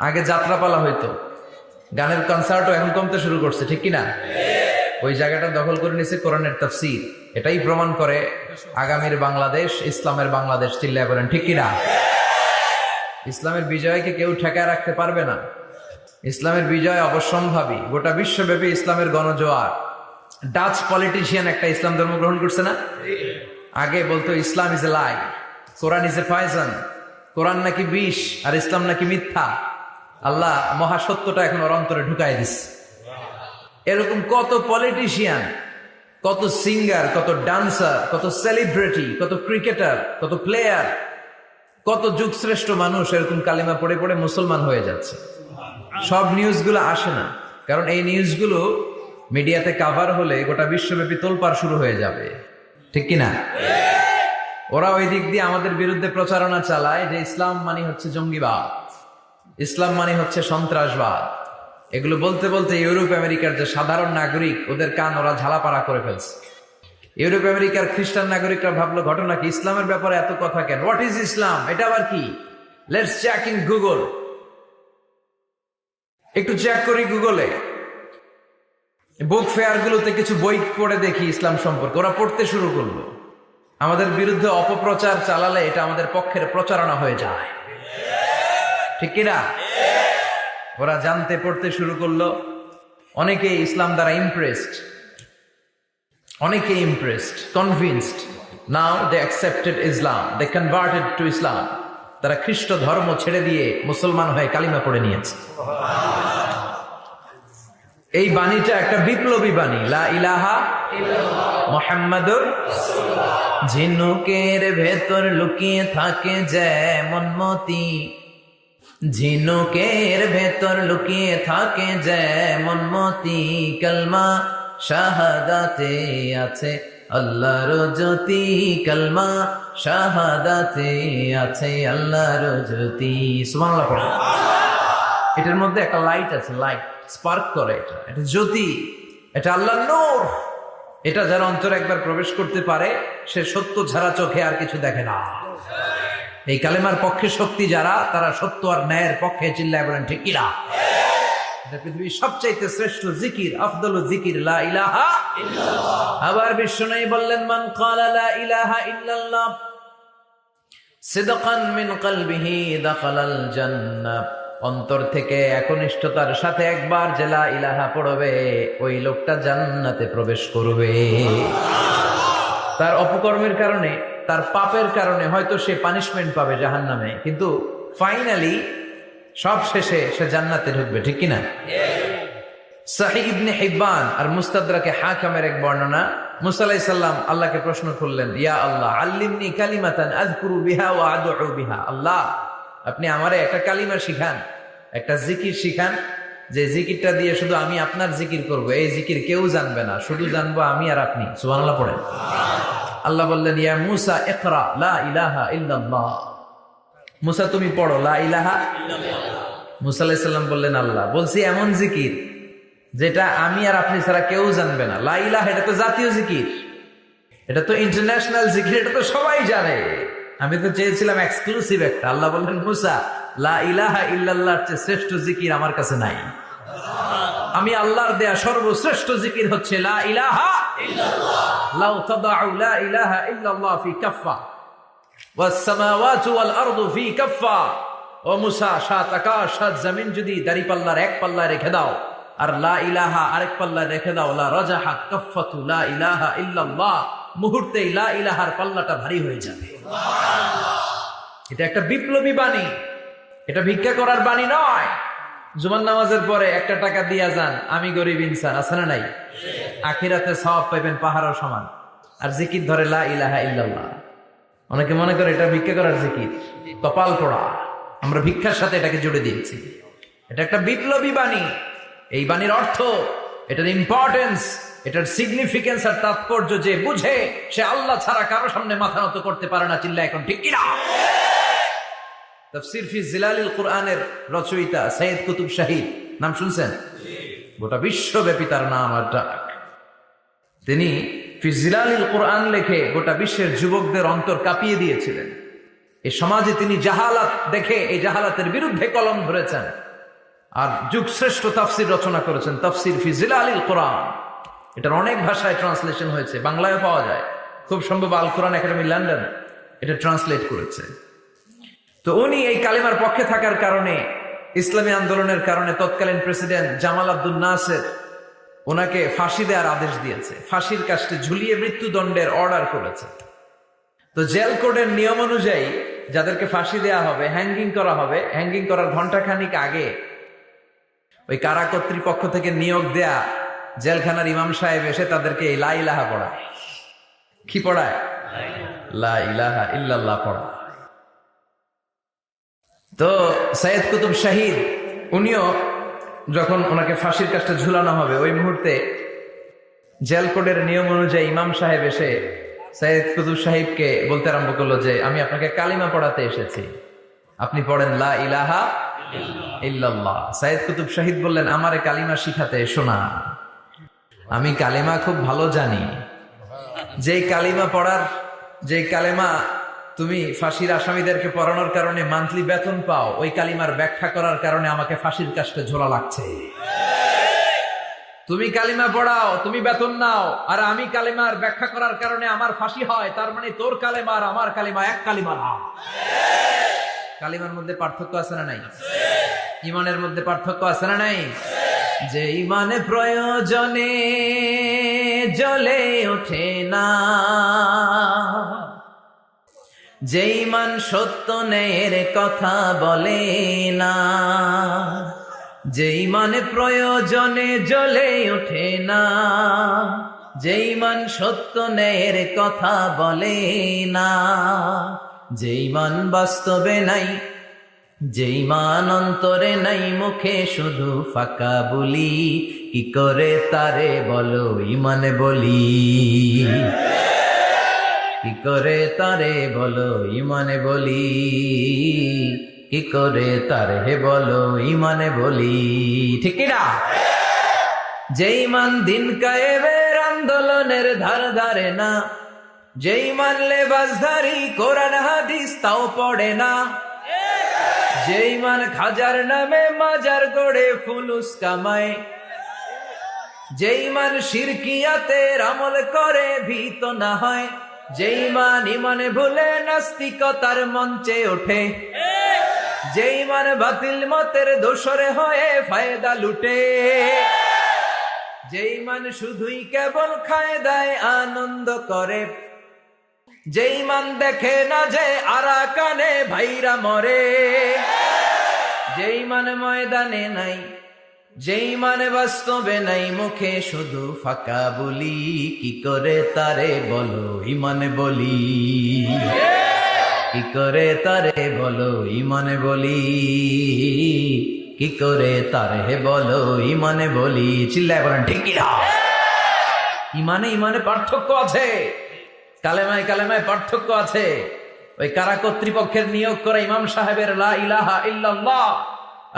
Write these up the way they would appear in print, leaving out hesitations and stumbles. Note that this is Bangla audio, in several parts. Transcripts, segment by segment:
আগে যাত্রাপালা হইতো, গানের কনসার্টও এখন কমতে শুরু করছে, ঠিক কিনা? ওই জায়গাটা দখল করে নিছে কোরআনের তাফসীর। এটাই প্রমাণ করে আগামীর বাংলাদেশ ইসলামের বাংলাদেশ। চিল্লায় বলেন ঠিক কিনা? ইসলামের বিজয়কে কেউ ঠেকায় রাখতে পারবে না। ইসলামের বিজয় অবশ্যম্ভাবী। গোটা বিশ্বব্যাপী ইসলামের গণজোয়ার। ডাচ পলিটিশিয়ান একটা ইসলাম ধর্ম গ্রহণ করছে না? আগে বলতো Islam is a lie, Quran is a poison. কোরআন নাকি বিষ আর ইসলাম নাকি মিথ্যা। আল্লাহ মহাসত্যটা এখন ওর অন্তরে ঢুকাই দিচ্ছে। এরকম কত পলিটিশিয়ান, কত সিঙ্গার, কত ডান্সার, কত সেলিব্রিটি, কত ক্রিকেটার, কত প্লেয়ার, কত যুগশ্রেষ্ঠ মানুষ এরকম কালিমা পড়ে পড়ে মুসলমান হয়ে যাচ্ছে। সব নিউজগুলো আসে না, কারণ এই নিউজগুলো মিডিয়াতে কাভার হলে গোটা বিশ্বব্যাপী তোলপাড় শুরু হয়ে যাবে, ঠিক কিনা? ওরা ওই দিক দিয়ে আমাদের বিরুদ্ধে প্রচারণা চালায় যে ইসলাম মানে হচ্ছে জঙ্গিবাদ, ইসলাম মানে হচ্ছে সন্ত্রাসবাদ। এগুলো বলতে বলতে ইউরোপ আমেরিকার যে সাধারণ নাগরিক, ওদের কান ওরা ঝালাপাড়া করে ফেলছে। ইউরোপ আমেরিকার খ্রিস্টান নাগরিকরা ভাবলো ঘটনা কি, ইসলামের ব্যাপারে এত কথা কেন? What is Islam? এটা আবার কি? Let's check in Google. একটু চেক করি গুগলে, বুক ফেয়ার গুলোতে কিছু বই পড়ে দেখি ইসলাম সম্পর্কে। ওরা পড়তে শুরু করলো। আমাদের বিরুদ্ধে অপপ্রচার চালালে এটা আমাদের পক্ষের প্রচারণা হয়ে যায়, ঠিক কিনা? ওরা জানতে পড়তে শুরু করলো। অনেকে ইসলাম দ্বারা ইমপ্রেসড, অনেকে impressed, convinced. Now they accepted Islam, they converted to Islam. তারা খ্রিস্ট ধর্ম ছেড়ে দিয়ে মুসলমান হয়ে কালিমা পড়ে নিয়েছে। এই বাণীটা একটা বিপ্লবী বাণী, লা ইলাহা মুহাম্মাদুর রাসূলুল্লাহ। ঝিনুকের ভেতর লুকিয়ে থাকে যেমন মতি, ঝিনুকের ভেতর লুকিয়ে থাকে যেমন মতি, কালমা শাহাদাতে আছে আল্লাহর জ্যোতি, কালমা শাহাদাতে আছে আল্লাহর জ্যোতি। সুবহানাল্লাহ পড়ো। এটার মধ্যে একটা লাইট আছে, লাইট স্পার্ক করে, এটা জ্যোতি, এটা আল্লাহর নূর। এটা যারা অন্তরে একবার প্রবেশ করতে পারে, সে সত্য ছাড়া চোখে আর কিছু দেখে না। এই কালেমার পক্ষে শক্তি যারা, তারা সত্য আর ন্যায়ের পক্ষে। চিল্লায় বলেন ঠিক কিনা? এটা পৃথিবীর সবচাইতে শ্রেষ্ঠ জিকির, আফদলু জিকির লা ইলাহা ইল্লাল্লাহ। আবার বিশ্বনবী বললেন, মান ক্বালা লা ইলাহা ইল্লাল্লাহ সিদকান মিন কলবিহি দাখালাল জান্নাহ। অন্তর থেকে একনিষ্ঠতার সাথে একবার যে লা ইলাহা পড়বে, ওই লোকটা জান্নাতে প্রবেশ করবে। তার অপকর্মের কারণে, তার পাপের কারণে হয়তো সে পানিশমেন্ট পাবে জাহান্নামে, কিন্তু ফাইনালি সব শেষে সে জান্নাতে ঢুকবে, ঠিক কিনা? সহিহ ইবনে হিব্বান আর মুস্তাদরাকে হাকিমের এক বর্ণনা, মুসা আলাইহিস সালাম আল্লাহকে প্রশ্ন করলেন, ইয়া আল্লাহ আল্লিমনি কালিমাতান আযকুরু বিহা ওয়া আদউ বিহা। আল্লাহ, আপনি আমারে একটা কালিমা শিখান, একটা জিকির শিখান, যে জিকিরটা দিয়ে শুধু আমি আপনার জিকির করব। এই জিকির কেউ জানবে না, শুধু জানবো আমি আর আপনি। সুবহানাল্লাহ পড়েন। আল্লাহ বললেন, ইয়া মুসা ইকরা লা ইলাহা ইল্লাল্লাহ। মুসা তুমি পড়ো লা ইলাহা ইল্লাল্লাহ। মুসা আলাইহিস সালাম বললেন, আল্লাহ বলছি এমন জিকির যেটা আমি আর আপনি ছাড়া কেউ জানবে না। লা ইলাহা এটা তো জাতীয় জিকির, এটা তো ইন্টারন্যাশনাল জিকির, এটা তো সবাই জানে। আমি তো চেয়েছিলাম এক্সক্লুসিভ একটা। আল্লাহ বললেন, মুসা লা ইলাহা ইল্লাল্লাহর চেয়ে শ্রেষ্ঠ জিকির আমার কাছে নাই। আমি আল্লাহর দেয়া সর্বশ্রেষ্ঠ জিকির হচ্ছে লা ইলাহা ইল্লাল্লাহ। লাউ তাদাউ লা ইলাহা ইল্লাল্লাহ ফি কাফফা ওয়াস সামাওয়াতু ওয়াল আরদু ফি কাফফা। ও মুসা, সাত আকাশ সাত জমিন যদি দাঁড়িপাল্লার এক পাল্লায় রেখে দাও, আর লা ইলাহা আরেক পাল্লায় রেখে দাও, লা রাজাহাত কাফফাতু লা ইলাহা ইল্লাল্লাহ। মুহূর্তেই লা ইলাহার পাল্লাটা ভারী হয়ে যাবে। এটা একটা বিপ্লবী বাণী, এটা ভিক্ষা করার বাণী নয়। জুমার নামাজের পরে একটা টাকা দিয়া যান, আমি গরিব ইনসান, আছে না নাই? আখিরাতে সওয়াব পাইবেন পাহাড়ের সমান। আর জিকির ধরে লা ইলাহা ইল্লাল্লাহ। অনেকে মনে করে এটা ভিক্ষা করার জিকির, কপাল পোড়া। আমরা ভিক্ষার সাথে এটাকে জুড়ে দিয়েছি। এটা একটা বিপ্লবী বাণী। এই বাণীর অর্থ, এটার ইম্পর্টেন্স, এটার সিগনিফিকেন্স আর তাৎপর্য যে বুঝে, সে আল্লাহ ছাড়া কারো সামনে মাথা নত করতে পারে না। চিল্লা এখন ঠিক কিনা? তাফসীর ফি জিলালিল কুরআনের রচয়িতা সৈয়দ কুতুব শাহী, নাম শুনছেন? গোটা বিশ্বব্যাপী তার নাম আর ডাক। তিনি ফি জিলালিল কুরআন লেখে গোটা বিশ্বের যুবকদের অন্তর কাঁপিয়ে দিয়েছিলেন। এই সমাজে তিনি জাহালাত দেখে এই জাহালাতের বিরুদ্ধে কলম ধরেছেন। আর যুগশ্রেষ্ঠ তাফসির রচনা করেছেন, তাফসির ফি জিলালিল কোরআন। এটার অনেক ভাষায় ট্রান্সলেশন হয়েছে, বাংলায় পাওয়া যায়, খুব সম্ভব আল কোরআন একাডেমি লন্ডন এটা ট্রান্সলেট করেছে। তো উনি এই কালিমার পক্ষে থাকার কারণে, ইসলামী আন্দোলনের কারণে তৎকালীন প্রেসিডেন্ট জামাল আব্দুল নাসের ওনাকে ফাঁসি দেওয়ার আদেশ দিয়েছে, ফাঁসির কাস্টে ঝুলিয়ে মৃত্যুদণ্ডের অর্ডার করেছে। তো জেল কোডের নিয়ম অনুযায়ী যাদেরকে ফাঁসি দেওয়া হবে, হ্যাঙ্গিং করা হবে, হ্যাঙ্গিং করার ঘন্টাখানিক আগে ওই কারা কর্তৃপক্ষ থেকে নিয়োগ দেয়া জেলখানার ইমাম সাহেব এসে তাদেরকে লা ইলাহা পড়ায়। কি পড়ায়? লা ইলাহা ইল্লাল্লাহ পড়ায়। তো সৈয়দ কুতুব শাহিদ উনিও যখন ওনাকে ফাঁসির কাজটা ঝুলানো হবে, ওই মুহূর্তে জেল কোডের নিয়ম অনুযায়ী ইমাম সাহেব এসে সৈয়দ কুতুব সাহিবকে বলতে আরম্ভ করলো যে আমি আপনাকে কালিমা পড়াতে এসেছি, আপনি পড়েন লা ইলাহা ইল্লাল্লাহ। সৈয়দ কুতুব শাহিদ বললেন, আমারে কালিমা শিখাতে এসো না, আমি কালিমা খুব ভালো জানি। যে কালিমা তুমি ফাঁসির আসামিদেরকে পড়ানোর কারণে মান্থলি বেতন পাও, ওই কালিমার ব্যাখ্যা করার কারণে আমাকে ফাঁসির কাস্টে ঝোলা লাগছে। তুমি কালিমা পড়াও, তুমি বেতন নাও, আর আমি কালিমার ব্যাখ্যা করার কারণে আমার ফাঁসি হয়, তার মানে তোর কালিমা আর আমার কালিমা এক কালিমা না। কালিমার মধ্যে পার্থক্য আছে না নাই? ইমানের মধ্যে পার্থক্য আছে না নাই? যে ইমানে প্রয়োজনে জ্বলে ওঠে না, যে ইমান সত্য ন্যায়ের কথা বলে না, যে ইমানে প্রয়োজনে জ্বলে ওঠে না, যে ইমান সত্য ন্যায়ের কথা বলে না, যে ইমান বাস্তবে নাই, যে ইমান অন্তরে নাই, মুখে শুধু ফাঁকা বলি, কি করে তারে বলো ইমানে বলি, কি করে তারে বলো ইমানে বলি, কি করে তারে বলো ইমানে বলি। ঠিক না? যে ইমান দিন কায়েমের আন্দোলনের ধার ধারে না, যে ইমান লেবাসধারী কোরআন হাদিস তাও পড়ে না, যে ইমান খাজার নামে মাজার গড়ে ফুলুস কামায়, যে ইমান শিরকিয়াতের আমল করে ভীত না হয়, যে ইমান ইমানে ভুলে নাস্তিকতার মঞ্চে ওঠে, যে ইমান বাতিল মতের দোসরে হয়ে ফায়দা লুটে, যে ইমান শুধুই কেবল খায় দেয় আনন্দ করে, যে ইমান দেখে না যে আরাকানে ভাইরা মরে, যে ইমান ময়দানে নাই, যে ইমানে বাস্তবে নাই, মুখে শুধু ফাঁকা বলি, কি করে তারে বলো ইমানে বলি, কি করে তারে বলো ইমানে বলি, কি করে তারে বলো ইমানে বলি। চিল্লায় বলেন ঠিক কিনা? ইমানে পার্থক্য আছে, কালেমায় কালেমায় পার্থক্য আছে। ওই কারা কর্তৃপক্ষের নিয়োগ করা ইমাম সাহেবের লা ইলাহা ইল্লাল্লাহ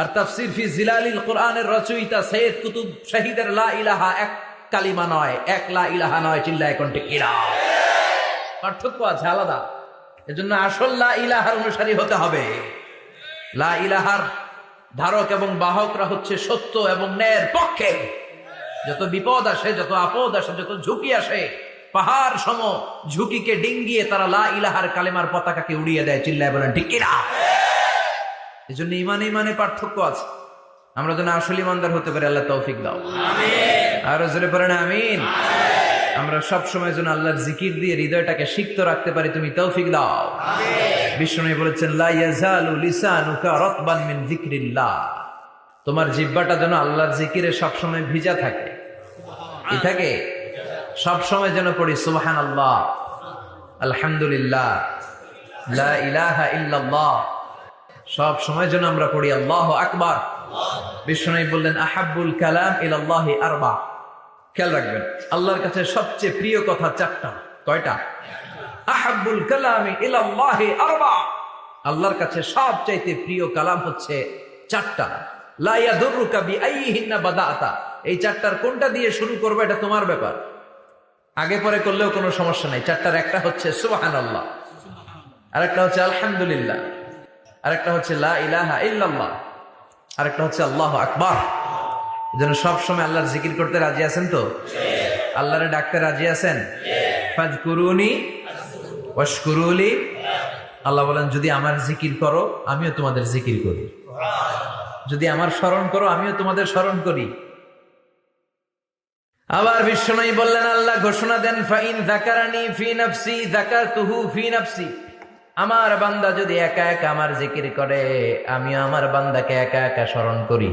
আর তাফসির ফি জিলালিল কোরআনের রচয়িতা সৈয়দ কুতুব শাহিদের লা ইলাহা এক কালিমা নয়, এক লা ইলাহা নয়। চিল্লায় এখন ঠিক কিনা? পার্থক্য আছে, আলাদা। এজন্য আসল লা ইলাহার অনুসারী হতে হবে। লা ইলাহার ধারক এবং বাহকরা হচ্ছে সত্য এবং ন্যায়ের পক্ষে। যত বিপদ আসে, যত আপদ আসে, যত ঝুঁকি আসে, পাহাড় সম ঝুঁকিকে ডিঙ্গিয়ে তারা লা ইলাহার কালেমার পতাকাকে উড়িয়ে দেয়। চিল্লায় বলেন ঠিক কিনা? এজন্য ইমানে পার্থক্য আছে। আমরা যেন আসল ইমানদার হতে পারি, আল্লাহ তৌফিক দাও। আর জোরে পড়েন আমিন। আমরা সব সময় যেন আল্লাহর জিকির দিয়ে হৃদয়টাকে সিক্ত রাখতে পারি, তুমি তৌফিক দাও। বিষ্ণু বলেছেন লা ইয়াজালু লিসানুকা রাতবান মিন যিকরিল্লাহ, তোমার জিহ্বাটা যেন আল্লাহর জিকিরে সব সময় ভিজা থাকে। কি থাকে? সব সময় যেন পড়ি সুবহানাল্লাহ, আলহামদুলিল্লাহ, লা ইলাহা ইল্লাল্লাহ। সব সময় যেন আমরা পড়ি আল্লাহু আকবার। বিষ্ণু বললেন আহাব্বুল কালাম ইলাল্লাহি আরবা। খেয়াল রাখবেন, আল্লাহর কাছে সবচেয়ে প্রিয় কথা চারটা। কয়টা? আহাব্বুল কালামি ইলাল্লাহি আরবা। আল্লাহর কাছে সবচাইতে প্রিয় কালাম হচ্ছে চারটা। লা ইয়াদুররুকা বিআইয়িহিন্না বাদাতা। এই চারটার কোনটা দিয়ে শুরু করবে এটা তোমার ব্যাপার, আগে পরে করলেও কোনো সমস্যা নাই। চারটার একটা হচ্ছে সুবহানাল্লাহ, আরেকটা হচ্ছে আলহামদুলিল্লাহ, আরেকটা হচ্ছে লা ইলাহা ইল্লাল্লাহ, আরেকটা হচ্ছে আল্লাহু আকবার। যেন সবসময় আল্লাহর জিকির করতে রাজি আছেন তো? আল্লাহরে ডাকতে রাজি আছেন? ফাযকুরুনি ওয়াশকুরুলি। আল্লাহ বলেন, যদি আমার জিকির করো আমিও তোমাদের জিকির করি, যদি আমার স্মরণ করো আমিও তোমাদের স্মরণ করি। আবার বিশ্বনবী বললেন, আল্লাহ ঘোষণা দেন, ফাইন যাকারানি ফি নাফসি যাকারতুহু ফি নাফসি। আমার বান্দা যদি একা একা আমার জিকির করে আমিও আমার বান্দাকে একা একা স্মরণ করি।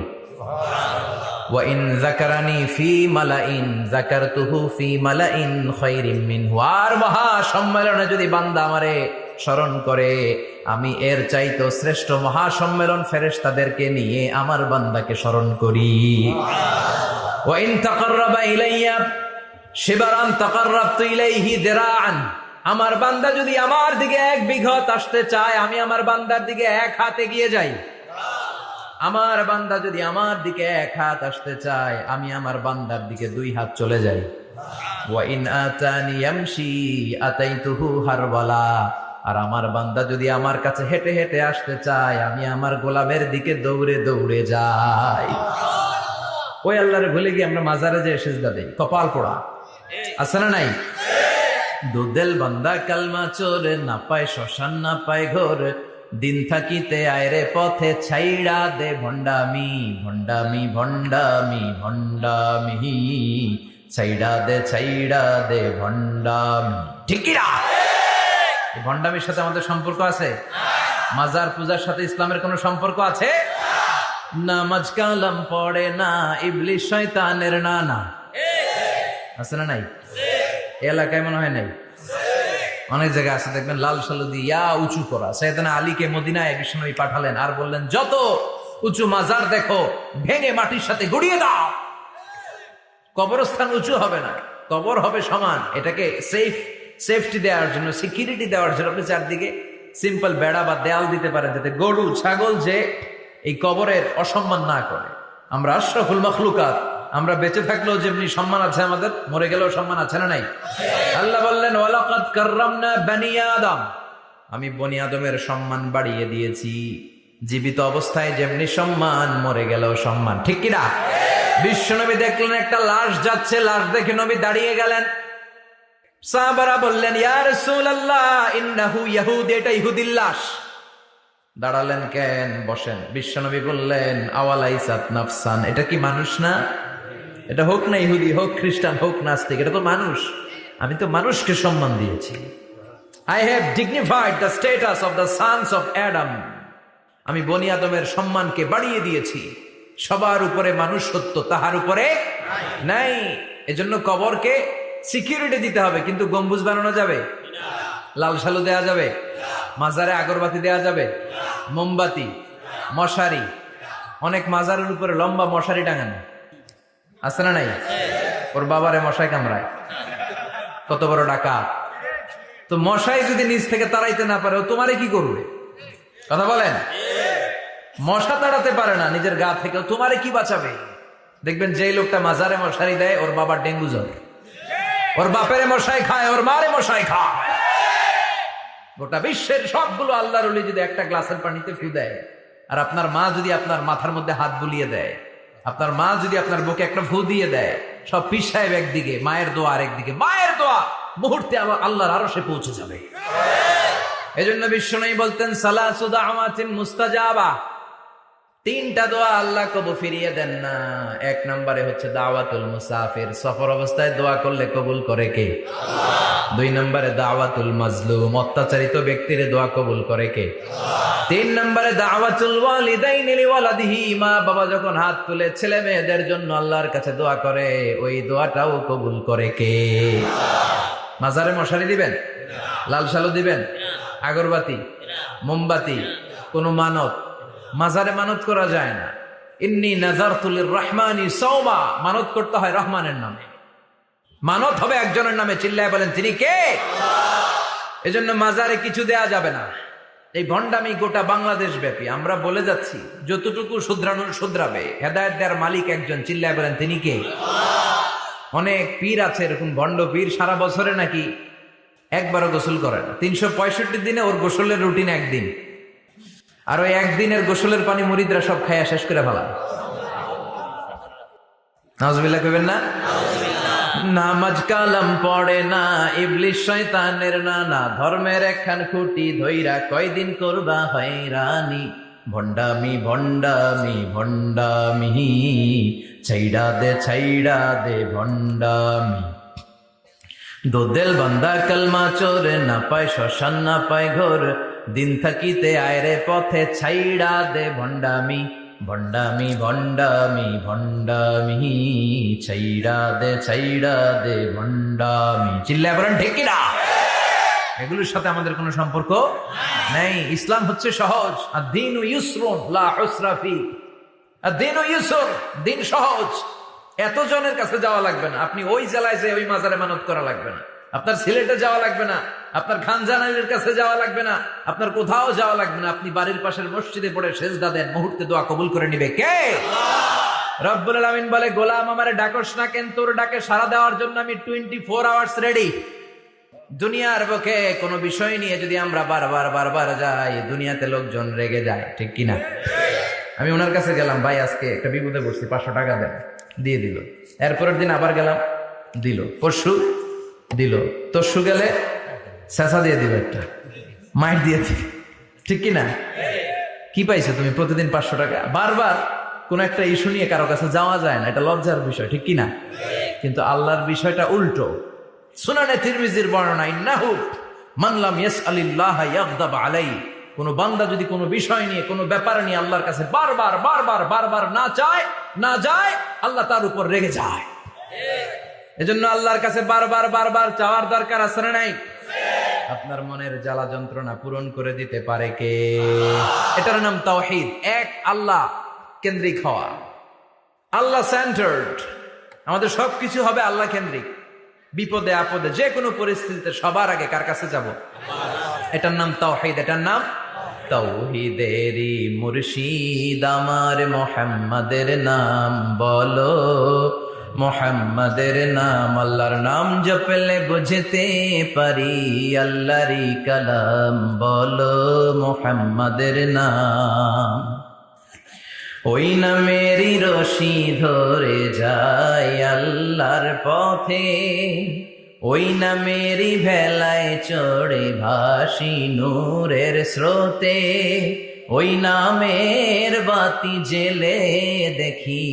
ওয়া ইন যাকারানি ফি মালাইন যাকারতুহু ফি মালাইন খায়রিম মিনহু। আর মহা সম্মেলনে যদি বান্দা আমারে স্মরণ করে আমি এর চাইতো শ্রেষ্ঠ মহা সম্মেলন ফেরেশতাদেরকে নিয়ে আমার বান্দাকে স্মরণ করি। ওয়া ইন তাকাররাবা ইলাইয়া শিবরান তাকাররাবতু ইলাইহি দিরাআন। আমার বান্দা যদি আমার দিকে 1 বিঘত আসতে চায় আমি আমার বান্দার দিকে 1 হাত এগিয়ে যাই। আমার বান্দা যদি আমার দিকে 1 হাত আসতে চায় আমি আমার বান্দার দিকে 2 হাত চলে যাই। ওয়া ইন আতানি ইয়ামশি আতাইতুহু হারওয়ালা। আর আমার বান্দা যদি আমার কাছে হেঁটে হেঁটে আসতে চায় আমি আমার গোলামের দিকে দৌড়ে দৌড়ে যাই। ওই আল্লাহরে ভুলে গিয়ে আমরা মাজারে যে সিজদা দেই, কপাল পোড়া। আছে না নাই? দুদেল বান্দা কালমা চোরে, না পায় শ্মশান না পায় ঘর, দিন থাকিতে আয়রে পথে ছাইড়া দে ভণ্ডামি ভণ্ডামি ভণ্ডামি ভণ্ডামি, ছাইড়া দে ভণ্ডামি। ঠিক কি না? ভণ্ডামির সাথে আমাদের সম্পর্ক আছে? মাজার পূজার সাথে ইসলামের কোন সম্পর্ক আছে? নামাজ কালাম পড়ে না ইবলিশ শয়তানের নানা। আছে না নাই? এলাকায় মনে হয় নাই, অনেক জায়গায় আছে দেখবেন লাল সালু দিয়া উঁচু করা। সাইয়েদনা আলীকে মদিনায় বিশ্বনবী পাঠালেন আর বললেন, যত উঁচু মাজার দেখো ভেঙে মাটির সাথে গড়িয়ে দাও। কবরস্থান উঁচু হবে না, কবর হবে সমান। এটাকে সেফটি দেওয়ার জন্য, সিকিউরিটি দেওয়ার জন্য আপনি চারদিকে সিম্পল বেড়া বা দেয়াল দিতে পারেন, যাতে গরু ছাগল যে এই কবরের অসম্মান না করে। আমরা আশরাফুল মাখলুকাত, আমরা বেঁচে থাকলেও যেমনি সম্মান আছে আমাদের, মরে গেলেও সম্মান আছে না নাই? আল্লাহ বললেন, ওয়ালাকাদ কাররামনা বনি আদম। আমি বনি আদমের সম্মান বাড়িয়ে দিয়েছি। জীবিত অবস্থায় যেমনি সম্মান, মরে গেলেও সম্মান। ঠিক কি না? বিশ্বনবী দেখলেন একটা লাশ যাচ্ছে, লাশ দেখে নবী দাঁড়িয়ে গেলেন। সাহাবারা বললেন, ইয়া রাসূলুল্লাহ ইন্নাহু ইয়াহুদি, এটা ইহুদির লাশ। দাঁড়ালেন কেন? বসেন। বিশ্বনবী বললেন, আওয়ালাইসাত নাফসান, এটা কি মানুষ না? এটা হোক না ইহুদি, হোক খ্রিস্টান, হোক নাস্তিক, এটা তো মানুষ। আমি তো মানুষকে সম্মান দিয়েছি। I have dignified the status of the sons of Adam. আমি বনি আদমের সম্মানকে বাড়িয়ে দিয়েছি। সবার উপরে মানুষ সত্য, তাহার উপরে নাই। এজন্য কবরকে সিকিউরিটি দিতে হবে, কিন্তু গম্বুজ বানানো যাবে? লাল সালু দেয়া যাবে? মাজারে আগরবাতি দেয়া যাবে? মোমবাতি, মশারি। অনেক মাজারের উপরে লম্বা মশারি টাঙানো আছে না নাই? ওর বাবারে মশাই কামড়ায়, কত বড় ডাকাত। তো মশাই যদি নিচ থেকে তাড়াইতে না পারে, ও তোমারে কি করবে? কথা বলেন। মশা তাড়াতে পারে না নিজের গা থেকে, তোমারে কি বাঁচাবে? দেখবেন যে লোকটা মাজারে মশারি দেয় ওর বাবার ডেঙ্গু জ্বর, ওর বাপেরে মশাই খায়, ওর মারে মশাই খায়। গোটা বিশ্বের সবগুলো আল্লাহর ওলি যদি একটা গ্লাসের পানিতে ফু দেয়, আর আপনার মা যদি আপনার মাথার মধ্যে হাত বুলিয়ে দেয়, আপনার মা যদি আপনার বুকে একটা ফু দিয়ে দেয়, সব পীর সাহেব একদিকে, মায়ের দোয়া আরেকদিকে। মায়ের দোয়া মুহূর্তে আল্লাহর আরশে পৌঁছে যাবে। এজন্য বিশ্বনবী বলতেন, সালাসু দাওয়াতিন মুস্তাজাবা, 3টা দোয়া আল্লাহ কবুল ফিরিয়ে দেন না। 1 নম্বরে হচ্ছে দাওয়াতুল মুসাফির, সফর অবস্থায় দোয়া করলে কবুল করে কে? আল্লাহ। 2 নম্বরে দাওয়াতুল মাজলুম, অত্যাচারিত ব্যক্তির দোয়া কবুল করে কে? আল্লাহ। 3 নম্বরে দাওয়াতুল ওয়ালিদাইনি লিওয়ালাদিহি, মা বাবা যখন হাত তুলে ছেলে মেয়েদের জন্য আল্লাহর কাছে দোয়া করে, ওই দোয়াটাও কবুল করে কে? আল্লাহ। মাজারে মশারি দিবেন? লাল সালু দিবেন? আগরবাতি, মোমবাতি, কোন মানত? মাজারে মানত করা যায় না। ইন্নী নাযারতু লিররহমানি সাওমা, মানত করতে হয় রহমানের নামে। মানত হবে একজনের নামে, চিল্লায় বলেন তিনি কে? আল্লাহ। এজন্য মাজারে কিছু দেয়া যাবে না। এই ভণ্ডামি গোটা বাংলাদেশ ব্যাপী। আমরা বলে যাচ্ছি যতটুকু শুধরানোর শুধরাবে। হেদায়েত দেওয়ার মালিক একজন, চিল্লায় বলেন তিনি কে? আল্লাহ। অনেক পীর আছে এরকম ভণ্ড পীর, সারা বছরে নাকি একবারও গোসল করে না। 365 দিনে ওর গোসলের রুটিন একদিন। আর ওই একদিনের গোসলের পানি মুরিদরা সব খাইয়া শেষ করে ফেলা। নাউজুবিল্লাহ কইবেন না? নামাজ কালাম পড়ে না, ইবলিশ শয়তানের নানা, ধর্মের একখান খুঁটি ধইরা কয়দিন করবা হয়রানি। ভণ্ডামি ভণ্ডামি ভণ্ডামি, ছাইড়া দে ভণ্ডামি। দোদেল বান্দা কালমা চোর, না পায় শ্মশান না পায় ঘোর, দিন থাকিতে আয়রে পথে ছাইড়া দে ভণ্ডামি। ভণ্ডামি ভণ্ডামি ভণ্ডামি, ছাইড়া দে ভণ্ডামি। চিল্লায় বলেন ঠিক কিনা? এগুলোর সাথে আমাদের কোনো সম্পর্ক নেই। ইসলাম হচ্ছে সহজ। আদ-দীনু ইউসরুন লা উসরা ফি। আদ-দীনু ইউসর, দিন সহজ। এত জনের কাছে যাওয়া লাগবে না, আপনি ওই জেলায় যে ওই মাজারে মানত করা লাগবে না, আপনার সিলেটে যাওয়া লাগবে না, আপনার খানজানাইলের কাছে যাওয়া লাগবে না, আপনার কোথাও যাওয়া লাগবে না। আপনি বাড়ির পাশের মসজিদে পড়ে সেজদা দেন, মুহূর্তে দোয়া কবুল করে নিবে কে? রব্বুল আলামিন বলে, গোলাম আমারে ডাকস না কেন? তোর ডাকে সাড়া দেওয়ার জন্য আমি 24 আওয়ার্স রেডি। দুনিয়ার বুকে কোনো বিষয় নিয়ে যদি আমরা বারবার যাই, দুনিয়াতে লোকজন রেগে যায়, ঠিক কিনা? আমি ওনার কাছে গেলাম, ভাই আজকে একটা বিপদে পড়ছি, 500 টাকা দেন, দিয়ে দিল। এরপরের দিন আবার গেলাম, দিল। পরশু দিল, তরশু গেলে শেষা দিয়ে দিল, একটা মাইট দিয়ে দিল, ঠিক কিনা? কি পাইছো তুমি? প্রতিদিন 500 টাকা। বারবার কোন একটা ইস্যু নিয়ে কারো কাছে যাওয়া যায় না, এটা লজ্জার বিষয়, ঠিক কিনা? কিন্তু আল্লাহর বিষয়টা উল্টো। সুনানে তিরমিজির বর্ণনা, ইন্নাহু মান লাম ইয়াসআলিল্লাহ ইয়াগদাব আলাইহি। কোন বান্দা যদি কোনো বিষয় নিয়ে, কোনো ব্যাপার নিয়ে আল্লাহর কাছে বারবার না যায়, আল্লাহ তার উপর রেগে যায়। এজন্য আল্লাহর কাছে বারবার চাওয়ার দরকার আছে না নাই? আপনার মনের জ্বালা যন্ত্রণা পূরণ করে দিতে পারে কে? এটার নাম তাওহীদ। এক আল্লাহ কেন্দ্রিক হওয়া, আল্লাহ সেন্টার্ড। আমাদের সবকিছু হবে আল্লাহ কেন্দ্রিক। বিপদে আপদে যে কোনো পরিস্থিতিতে সবার আগে কার কাছে যাব? এটার নাম তাওহীদ। এটার নাম তাওহীদেরই মুর্শিদ আমার মুহাম্মাদের নাম বলো, মুহাম্মাদের নাম। আল্লাহর নাম জপলে বুঝতে পারি, আল্লাহরই কালাম বলো, মুহাম্মাদের নাম। ওই নামেরই রশি ধরে যায় আল্লাহর পথে, ওই নামেরই ভেলায় চড়ে ভাসি নূরের স্রোতে, ওই নামের বাতি জেলে দেখি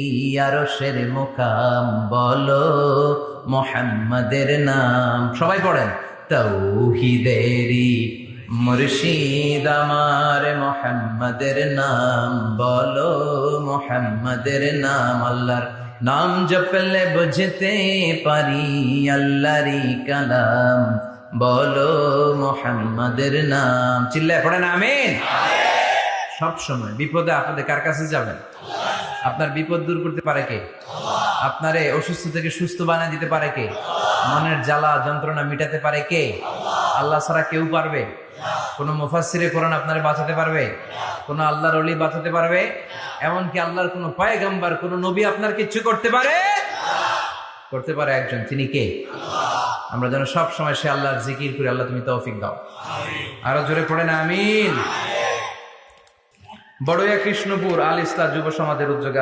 আরশের মুকাম বলো, মুহাম্মাদের নাম। সবাই পড়েন, তাওহীদেরই মুর্শিদ আমার মুহাম্মাদের নাম বলো, মুহাম্মাদের নাম। আল্লাহর নাম জপলে বুঝতে পারি, আল্লাহরই কালাম বলো, মুহাম্মাদের নাম। চিল্লায় পড়েন আমিন। সব সময় বিপদে আপদে কার কাছে যাবেন? আপনার বিপদ দূর করতে পারে কে? আপনারে অসুস্থ থেকে সুস্থ বানিয়ে দিতে পারে কে? মনের জ্বালা যন্ত্রণা মিটাতে পারে কে? আল্লাহ ছাড়া কেউ পারবে? কোন মুফাসসিরে কোরআন আপনারে বাঁচাতে পারবে? কোন আল্লাহর ওলি বাঁচাতে পারবে? এমনকি আল্লাহর কোন পয়গম্বর, কোন নবী আপনার কিচ্ছু করতে পারে? করতে পারে একজন, তিনি কে? আমরা যেন সব সময় সে আল্লাহর জিকির করি। আল্লাহ তুমি তৌফিক দাও। আরো জোরে পড়েন আমিন। বড়ইয়া কৃষ্ণপুর আল ইসলাহ যুব সমাজের উদ্যোগে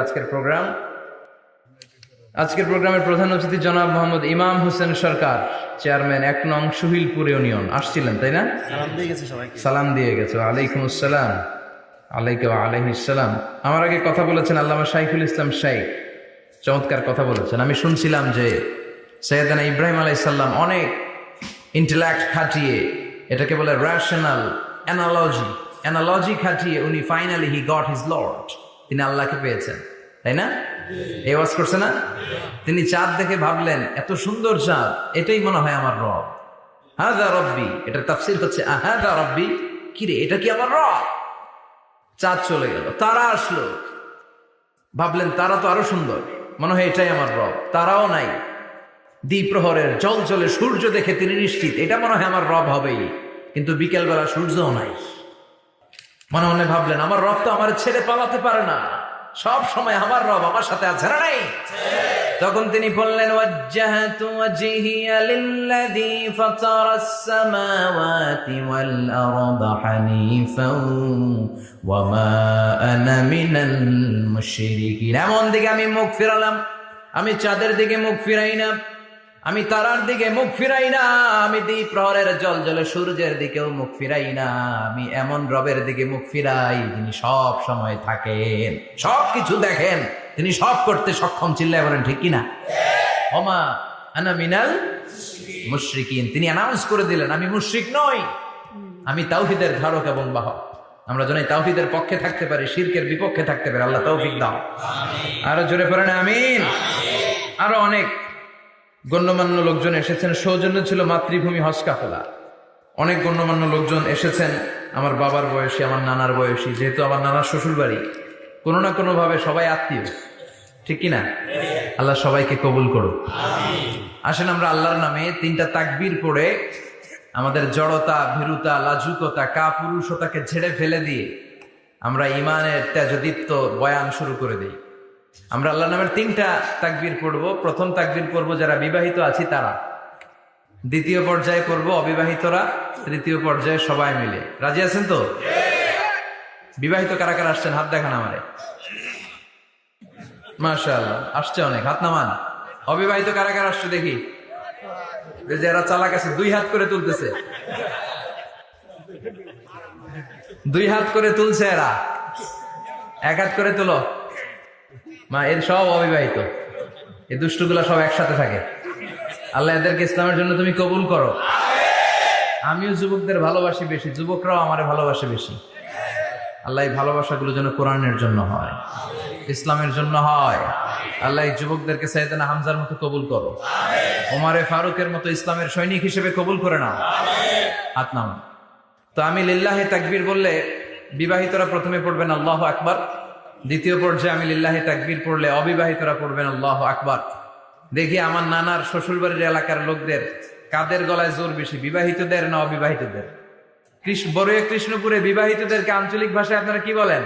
আজকের প্রোগ্রামের প্রধান অতিথি জনাব মোহাম্মদ ইমাম হোসেন সরকার, চেয়ারম্যান 1 নং সুহিলপুর ইউনিয়ন আসছিলেন, তাই না? সালাম দিয়ে গেছে। ওয়ালাইকুম আসসালাম। আলাইহিস সালাম। আমার আগে কথা বলেছেন আল্লামা শাইখুল ইসলাম শাইখ, চমৎকার কথা বলেছেন। আমি শুনছিলাম যে সৈয়দনা ইব্রাহিম আলাইহিস সালাম অনেক ইন্টেলেক্ট খাটিয়ে, এটাকে বলে রেশনাল অ্যানালজি খাটিয়ে উনি finally he got his Lord, তিনি আল্লাহকে পেয়েছেন, তাই না? এই ওয়াজ করছে না? তিনি চাঁদ দেখে ভাবলেন, এত সুন্দর চাঁদ, এটাই মনে হয় আমার রব। হাযা রব্বি, এটার তাফসীর হচ্ছে হাযা রব্বি, কি রে এটা কি আমার রব? চাঁদ চলে গেল, তারা আসলো, ভাবলেন তারা তো আরো সুন্দর, মনে হয় এটাই আমার রব। তারাও নাই, দ্বিপ্রহরের জল জলে সূর্য দেখে তিনি নিশ্চিত এটা মনে হয় আমার রব হবেই। কিন্তু বিকেলবেলা সূর্যও নাই। মনে মনে ভাবলেন, আমার রব তো আমার ছেড়ে পালাতে পারে না, সব সময় আমার রব আমার সাথে আছে না নাই? তখন তিনি বললেন, ওয়াজ্জাহতু ওয়াজহিয়া লিল্লাযী ফাতারাস সামাওয়াতি ওয়াল আরদা হানিফান ওয়া মা আনা মিনাল মুশরিকিন। এমন দিকে আমি মুখ ফিরালাম, আমি চাঁদের দিকে মুখ ফিরাই না, আমি তারার দিকে মুখ ফিরাই না, আমি দ্বীপ প্রহরের জলজলে সূর্যের দিকেও মুখ ফিরাই না। আমি এমন রবের দিকে মুখ ফিরাই যিনি সব সময় থাকেন, সব কিছু দেখেন, তিনি সব করতে সক্ষম। চিল্লায় বলেন ঠিক কিনা? ওমা আনা মিনাল মুশরিকিন। তিনি অ্যানাউন্স করে দিলেন, আমি মুশরিক নই, আমি তাওহীদের ধারক এবং বাহক। আমরা যেন তাওহীদের পক্ষে থাকতে পারি, শিরকের বিপক্ষে থাকতে পারি। আল্লাহ তৌফিক দাও। আরো জোরে পড়েন আমিন। আরো অনেক গণ্যমান্য লোকজন এসেছেন। সৌজন্য ছিল মাতৃভূমি হজ কাফেলা। অনেক গণ্যমান্য লোকজন এসেছেন, আমার বাবার বয়সী, আমার নানার বয়সী, যেহেতু আমার নানার শ্বশুর বাড়ি, কোনো না কোনো ভাবে সবাই আত্মীয়, ঠিক কিনা? আল্লাহ সবাইকে কবুল করুক। আসেন আমরা আল্লাহর নামে তিনটা তাকবীর পড়ে আমাদের জড়তা, ভীরুতা, লাজুকতা, কাপুরুষতাকে ঝেড়ে ফেলে দিয়ে আমরা ইমানের তেজদীপ্ত বয়ান শুরু করে দিই। আমরা আল্লাহর নামের তিনটা তাকবীর পড়বো। প্রথম তাকবীর পড়বো যারা বিবাহিত আছি তারা, দ্বিতীয় পর্যায়ে পড়বো অবিবাহিতরা, তৃতীয় পর্যায়ে সবাই মিলে। রাজি আছেন তো? বিবাহিত কারা কারা আসছেন হাত দেখান আমারে। মাশাআল্লাহ, আসছে অনেক, হাত নামান। অবিবাহিত কারা কারা আসছে দেখি। যারা চালাক আছে দুই হাত করে তুলতেছে, দুই হাত করে তুলছে এরা, এক হাত করে তুলো। মা এর সব অবিবাহিত, এই দুষ্টগুলা সব একসাথে থাকে। আল্লাহ এদেরকে ইসলামের জন্য তুমি কবুল করো। আমিও যুবকদের ভালোবাসি বেশি, যুবকরাও আমারে ভালোবাসে বেশি। আল্লাহ এই ভালোবাসাগুলো যেন কোরআনের জন্য হয়, ইসলামের জন্য হয়। আল্লাহ এই যুবকদেরকে সাইয়েদনা হামজার মতো কবুল করো, ওমরে ফারুকের মতো ইসলামের সৈনিক হিসেবে কবুল করে নাও। হাত নাও। তো আমি লিল্লাহি তাকবীর বললে বিবাহিতরা প্রথমে পড়বেন আল্লাহু আকবার, দ্বিতীয় পর্যায়ে আমি লিল্লাহি তাকবীর পড়লে অবিবাহিতরা পড়বেন আল্লাহু আকবার। দেখি আমার নানার শ্বশুরবাড়ির এলাকার লোকদের কাদের গলায় জোর বেশি, বিবাহিতদের না অবিবাহিতদের? বড়ুয়া কৃষ্ণপুরে বিবাহিতদেরকে আঞ্চলিক ভাষায় আপনারা কি বলেন?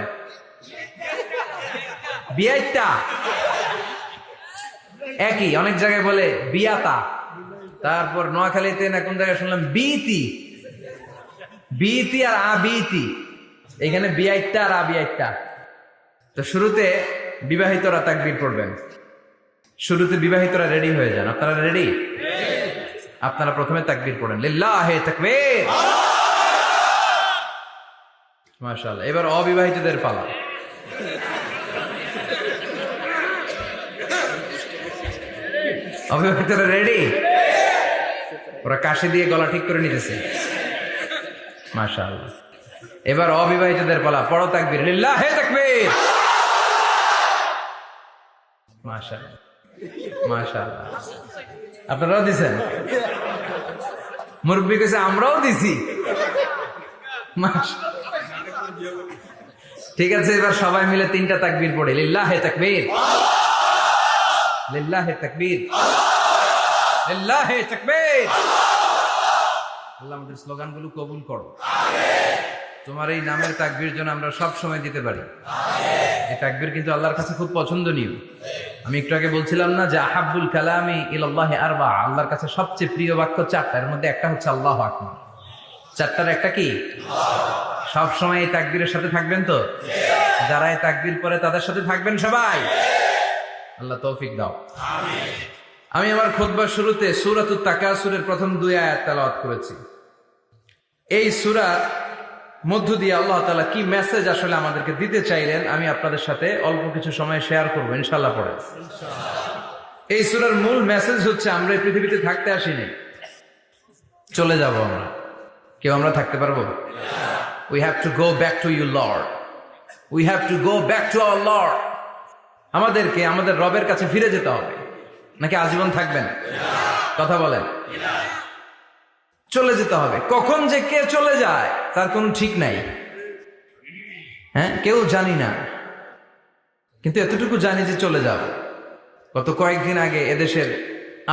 বিয়াইতা। একই, অনেক জায়গায় বলে বিয়াতা। তারপর নোয়াখালীতে না কোন জায়গায় শুনলাম বিইতি, বিইতি আর আবিইতি। এখানে বিয়াইতা আর আবিয়াইতা। তো শুরুতে বিবাহিতরা তাকবীর পড়বেন। শুরুতে বিবাহিতরা রেডি হয়ে যান। আপনারা রেডি? আপনারা প্রথমে তাকবীর পড়েন, লিল্লাহি তাকবীর। মাশাআল্লাহ। এবার অবিবাহিতদের পালা। অবিবাহিতরা রেডি? ওরা কাশি দিয়ে গলা ঠিক করে নিতেছে। মাশাআল্লাহ। এবার অবিবাহিতদের পালা। পড়ো তাকবীর, লিল্লাহি তাকবীর। মাশাআল্লাহ, মাশাআল্লাহ। আপনারাও দিছেন? মুরব্বী কইছে আমরাও দিছি। ঠিক আছে, এবার সবাই মিলে তিনটা তাকবীর পড়ে, লিল্লাহি তাকবীর, লিল্লাহি তাকবীর, লিল্লাহি তাকবীর। আল্লাহ আমাদের স্লোগানগুলো কবুল করো। তোমার এই নামের তাকবীর যেন আমরা সব সময় দিতে পারি। এই তাকবীর কিন্তু আল্লাহর কাছে খুব পছন্দনীয়। আমি একটু আগে বলছিলাম না যে আহাব্বুল কালামি ইলাল্লাহি আরবা, আল্লাহর কাছে সবচেয়ে প্রিয় বাক্য চারটা, এর মধ্যে একটা হচ্ছে আল্লাহু আকবার। চারটার একটা কি? সব সময় এই তাকবীরের সাথে থাকবেন তো? যারা এই তাকবীর পড়ে তাদের সাথে থাকবেন সবাই। আল্লাহ তৌফিক দাও। আমি আমার খুতবার শুরুতে সূরাতুত তাকাসুরের প্রথম 2 আয়াত তেলাওয়াত করেছি। এই সূরার মধ্য দিয়ে আল্লাহ তাআলা কি মেসেজ আসলে আমাদেরকে দিতে চাইলেন আমি আপনাদের সাথে অল্প কিছু সময় শেয়ার করবো ইনশাআল্লাহ। পড়ে এই সূরার মূল মেসেজ হচ্ছে আমরা এই পৃথিবীতে থাকতে আসিনি, চলে যাব আমরা। কেউ আমরা থাকতে পারবো? We have to go back to you Lord. We have to go back to our Lord. আমাদেরকে আমাদের রবের কাছে ফিরে যেতে হবে। নাকি আজীবন থাকবেন? কথা বলেন। চলে যেতে হবে। কখন যে কে চলে যায় তার কোনো ঠিক নাই। হ্যাঁ, কেউ জানি না, কিন্তু এতটুকু জানি যে চলে যাব। গত কয়েকদিন আগে এদেশের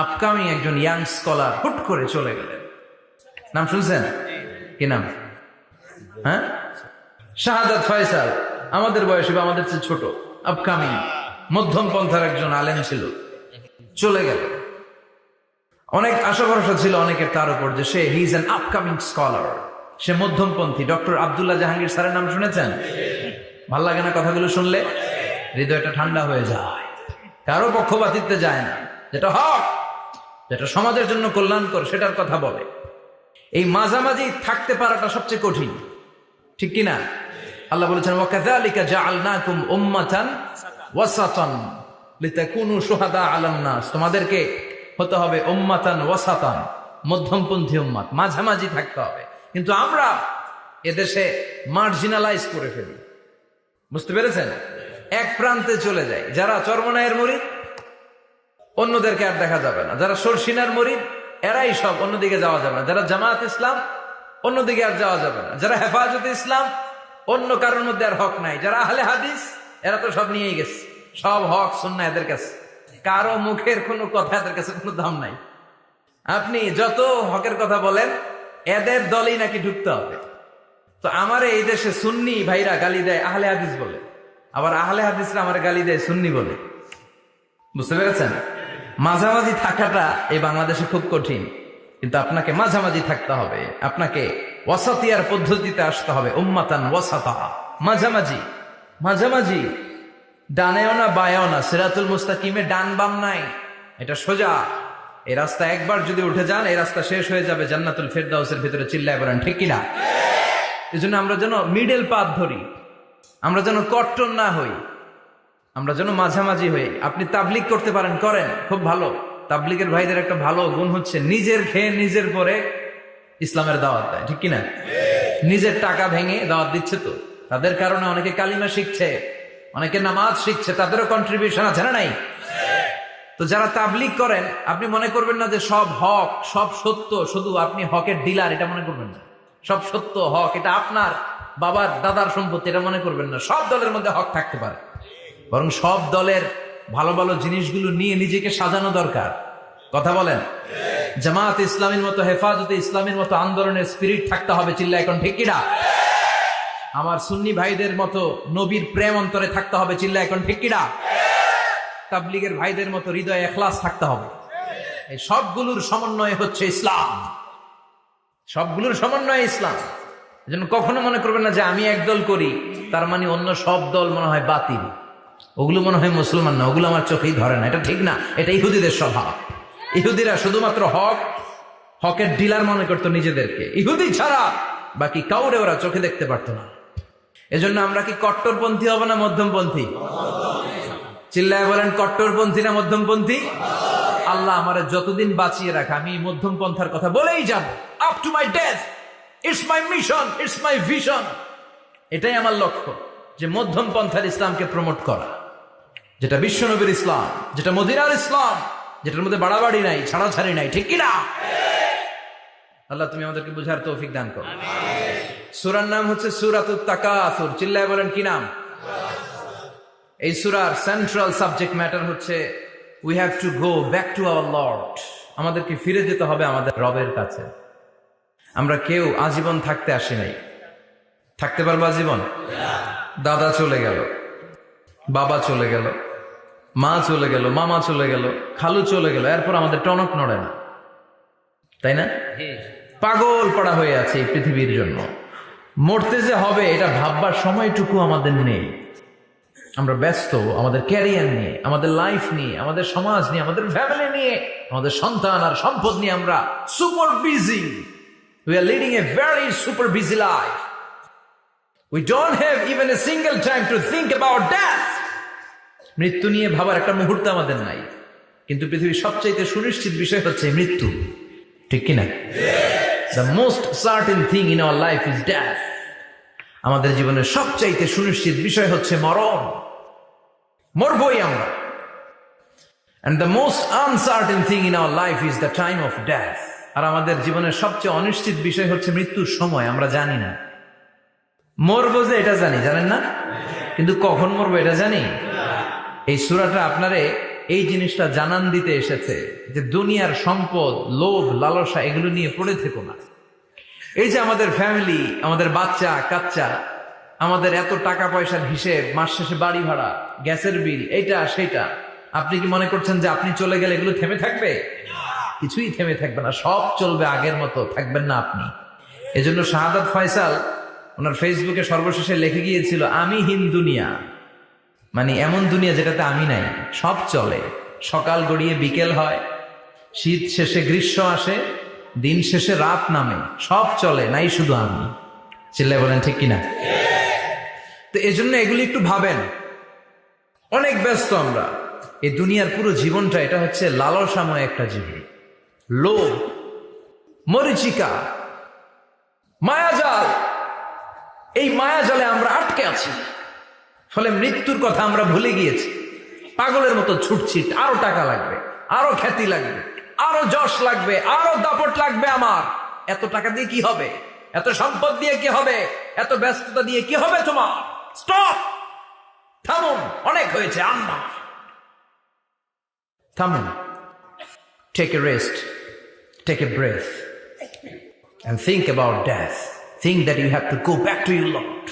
আপকামিং একজন ইয়াং স্কলার হুট করে চলে গেলেন। নাম শুনছেন? কি নাম? হ্যাঁ, শাহাদাত ফয়সাল। আমাদের বয়সী বা আমাদের চেয়ে ছোট। আপকামিং মধ্যম পন্থার একজন আলেম ছিল, চলে গেল। অনেক আশা ভরসা ছিল অনেকের তার উপর যে সে he is an upcoming scholar, সে মধ্যমপন্থী। ডক্টর আব্দুল্লাহ জাহাঙ্গীর স্যারের নাম শুনেছেন? ভাল লাগে না কথাগুলো শুনলে? হৃদয়টা ঠান্ডা হয়ে যায়। কারো পক্ষপাতিত্বে যায় না, যেটা হক, যেটা সমাজের জন্য কল্যাণকর সেটার কথা বলে। এই মাঝামাঝি থাকতে পারাটা সবচেয়ে কঠিন, ঠিক কিনা? আল্লাহ বলেছেন ওয়াকাযালিকা জাআলনাকুম উম্মাতান ওয়াসাতান লিতাকুনু শুহাদা আলান নাস, তোমাদেরকে হতে হবে উম্মাতান ওয়াসাতান, মধ্যমপন্থী উম্মাত, মাঝামাঝি থাকতে হবে। কিন্তু আমরা এদেশে মার্জিনালাইজ করে ফেলি, বুঝতে পেরেছেন? এক প্রান্তে চলে যায়। যারা চরমনায়ের মুরিদ অন্যদেরকে আর দেখা যাবে না, যারা সরসিনার মুরিদ এরাই সব, অন্যদিকে যাওয়া যাবে না। যারা জামায়াত ইসলাম অন্যদিকে আর যাওয়া যাবে না। যারা হেফাজতে ইসলাম অন্য কারোর মধ্যে আর হক নাই। যারা আহলে হাদিস এরা তো সব নিয়েই গেছে, সব হক সুন্নাহ এদের কাছে, কারো মুখের কোনো কথা এদের কাছে কোনো দাম নাই। আপনি যত হকের কথা বলেন এদের দলই নাকি ঢুকতে হবে। তো আমার এই দেশে সুন্নি ভাইরা গালি দেয় আহলে হাদিস বলে, আবার আহলে হাদিসরা আমার গালি দেয় সুন্নি বলে, বুঝতে পেরেছেন? মাঝামাঝি থাকাটা এই বাংলাদেশে খুব কঠিন, কিন্তু আপনাকে মাঝামাঝি থাকতে হবে। আপনাকে ওয়াসাতিয়ার পদ্ধতিতে আসতে হবে, উম্মাতান ওয়াসাতা, মাঝামাঝি। মাঝামাঝি ডানেও না বায়েও না, সিরাতুল মুস্তাকিমে ডান বাম নাই, এটা সোজা। এই রাস্তা একবার যদি উঠে যান এই রাস্তা শেষ হয়ে যাবে জান্নাতুল ফেরদাউসের ভিতরে, চিল্লায় বলেন ঠিক কিনা? এই জন্য আমরা যেন মিডল পাথ ধরি, আমরা যেন কট্টর না হই, আমরা যেন মাঝামাঝি হই। আপনি তাবলিগ করতে পারেন, করেন, খুব ভালো। তাবলিগের ভাইদের একটা ভালো গুণ হচ্ছে নিজের খেয়ে নিজের পরে ইসলামের দাওয়াত দেয়, ঠিক কিনা? নিজের টাকা ভেঙে দাওয়াত দিচ্ছে, তো তাদের কারণে অনেকে কালিমা শিখছে, অনেকে নামাজ শিখছে, তাদেরও কন্ট্রিবিউশন আছে না নাই? তো যারা তাবলিগ করেন আপনি মনে করবেন না যে সব হক সব সত্য, শুধু আপনি হকের ডিলার এটা মনে করবেন না। সব সত্য হক এটা আপনার বাবার দাদার সম্পত্তি এটা মনে করবেন না। সব দলের মধ্যে হক থাকতে পারে, বরং সব দলের ভালো ভালো জিনিসগুলো নিয়ে নিজেকে সাজানো দরকার। কথা বলেন? জামায়াত ইসলামীর মতো, হেফাজতে ইসলামীর মতো আন্দোলনের স্পিরিট থাকতে হবে, চিল্লা এখন ঠিক কিনা? আমার সুন্নি ভাইদের মতো নবীর প্রেম অন্তরে থাকতে হবে, চিল্লা এখন ঠিক কিনা? তাবলিগের ভাইদের মতো হৃদয়ে ইখলাস থাকতে হবে। এই সবগুলোর সমন্বয় হচ্ছে ইসলাম, সবগুলোর সমন্বয় ইসলাম। এজন্য কখনো মনে করবেন না যে আমি একদল করি তার মানে অন্য সব দল মনে হয় বাতিল, ওগুলো মনে হয় মুসলমান না, ওগুলো আমার চোখেই ধরে না। এটা ঠিক না, এটা ইহুদিদের স্বভাব। ইহুদিরা শুধুমাত্র হকের ডিলার মনে করতো নিজেদেরকে, ইহুদি ছাড়া বাকি কাউরে ওরা চোখে দেখতে পারতো না। এজন্য আমরা কি কট্টরপন্থী হব না মধ্যমপন্থী? চিল্লায় বলেন কট্টরপন্থী না মধ্যমপন্থী? আল্লাহ আমারে যতদিন বাঁচিয়ে রাখা আমি মধ্যম পন্থার কথা বলেই যাব, up to my death. It's my mission, it's my vision. এটাই আমার লক্ষ্য, যে মধ্যম পন্থার ইসলামকে প্রমোট করা, যেটা বিশ্বনবীর ইসলাম, যেটা মদিনার ইসলাম, যেটার মধ্যে বাড়াবাড়ি নাই, ছাড়াছাড়ি নাই, ঠিক কিনা? আল্লাহ তুমি আমাদেরকে বুঝার তৌফিক দান করো। সূরার নাম হচ্ছে সূরাতুত তাকাসুর। চিল্লায় বলেন কি নাম? এই সূরার সেন্ট্রাল সাবজেক্ট ম্যাটার হচ্ছে we have to go back to our Lord. আমাদেরকে ফিরে যেতে হবে আমাদের রবের কাছে। আমরা কেউ আজীবন থাকতে আসি নাই। থাকতে পারবো আজীবন? দাদা চলে গেল, বাবা চলে গেল, মা চলে গেল, মামা চলে গেল, খালু চলে গেল, এরপর আমাদের টনক নড়ে না, তাই না? পাগল পড়া হয়ে আছে এই পৃথিবীর জন্য। মরতে যে হবে এটা ভাববার সময়টুকু আমাদের নেই। আমরা ব্যস্ত আমাদের ক্যারিয়ার নিয়ে, আমাদের লাইফ নিয়ে, আমাদের সমাজ নিয়ে, আমাদের ফ্যামিলি নিয়ে, আমাদের সন্তান আর সম্পদ নিয়ে আমরা super busy. We are leading a very super busy life. We don't have even a single time to think about death. মৃত্যু নিয়ে ভাবার একটা মুহূর্ত আমাদের নাই। কিন্তু পৃথিবীর সবচাইতে সুনিশ্চিত বিষয় হচ্ছে মৃত্যু, ঠিক কিনা? The most certain thing in our life is death. আমাদের জীবনের সবচাইতে সুনিশ্চিত বিষয় হচ্ছে মরণ, মরবই আমরা। And the most uncertain thing in our life is the time of death. আর আমাদের জীবনের সবচেয়ে অনিশ্চিত বিষয় হচ্ছে মৃত্যুর সময়। আমরা জানি না মরবো, যে এটা জানি, জানেন না? কিন্তু কখন মরবো এটা জানি। এই সূরাটা আপনারে এই জিনিসটা জানান দিতে এসেছে যে দুনিয়ার সম্পদ, লোভ, লালসা এগুলো নিয়ে পড়ে থেকো না। এই যে আমাদের ফ্যামিলি, আমাদের বাচ্চা কাচ্চা, আমাদের এত টাকা পয়সার হিসেব, মাস শেষে বাড়ি ভাড়া, গ্যাসের বিল, এইটা সেটা। আপনি কি মনে করছেন যে আপনি চলে গেলে এগুলো থেমে থাকবে? কিছুই থেমে থাকবে না, সব চলবে আগের মতো, থাকবেন না আপনি। এজন্য শাহাদাত ফয়সাল ওনার ফেসবুকে সর্বশেষে লিখে গিয়েছিল, আমি হীন দুনিয়া, মানে এমন দুনিয়া যেটাতে আমি নাই, সব চলে। সকাল গড়িয়ে বিকেল হয়, শীত শেষে গ্রীষ্ম আসে, দিন শেষে রাত নামে, সব চলে, নাই শুধু আমি। চিল্লায় বলেন ঠিক কিনা? তো এজন্য এগুলি একটু ভাবেন। অনেক ব্যস্ত আমরা, এই দুনিয়ার পুরো জীবনটা এটা হচ্ছে লালসাময় একটা জীবন। লোভ, মরিচিকা, মায়াজাল, এই মায়াজালে আমরা আটকে আছি। ফলে মৃত্যুর কথা আমরা ভুলে গিয়েছি, পাগলের মতো ছুটছি। আরো টাকা লাগবে, আরো খ্যাতি লাগবে, আরো যশ লাগবে, আরো দাপট লাগবে আমার। এত টাকা দিয়ে কি হবে? এত সম্পদ দিয়ে কি হবে? এত ব্যস্ততা দিয়ে কি হবে তোমার? স্টপ, থামুন, অনেক হয়েছে, আম্মা থামুন। Take a rest, take a breath and think about death. Think that you have to go back to your Lord.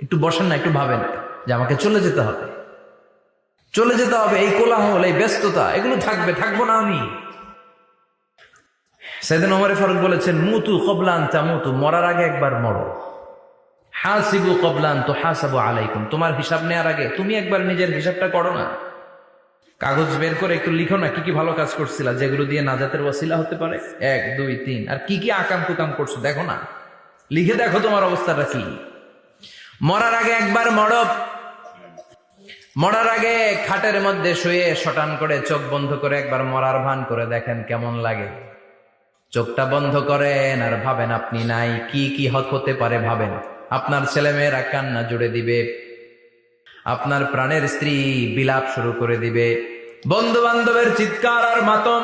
একটু বসেন না, একটু ভাবেন যে আমাকে চলে যেতে হবে, চলে যেতে হবে। এই কোলাহল, এই ব্যস্ততা, এগুলো থাকবে, থাকবো না আমি। সাইয়েদনা ওমর ফারুক বলেছেন, মুতু ক্বাবলা আন তামুতু, মরার আগে একবার মরো। হাসিবু ক্বাবলা আন তুহাসাবু আলাইকুম, তোমার হিসাব নেওয়ার আগে তুমি একবার নিজের হিসাবটা করো না। কাগজ বের করে একটু লিখো না কি কি ভালো কাজ করছিলা, যেগুলো দিয়ে নাজাতের ওয়াসিলা হতে পারে। 1 2 3, আর কি কি আকাম কুকাম করছো দেখো না, লিখে দেখো তোমার অবস্থাটা কি। মরার আগে একবার মরো। মরার আগে খাটের মধ্যে শুয়ে শটান করে চোখ বন্ধ করে একবার মরার ভান করে দেখেন কেমন লাগে। চোখটা বন্ধ করেন আর ভাবেন আপনি নাই, কি কি হতে পারে ভাবেন। আপনার ছেলেমেয়েরা কান্না জুড়ে দিবে, আপনার প্রাণের স্ত্রী বিলাপ শুরু করে দিবে, বন্ধু বান্ধবের চিৎকার আর মাতম,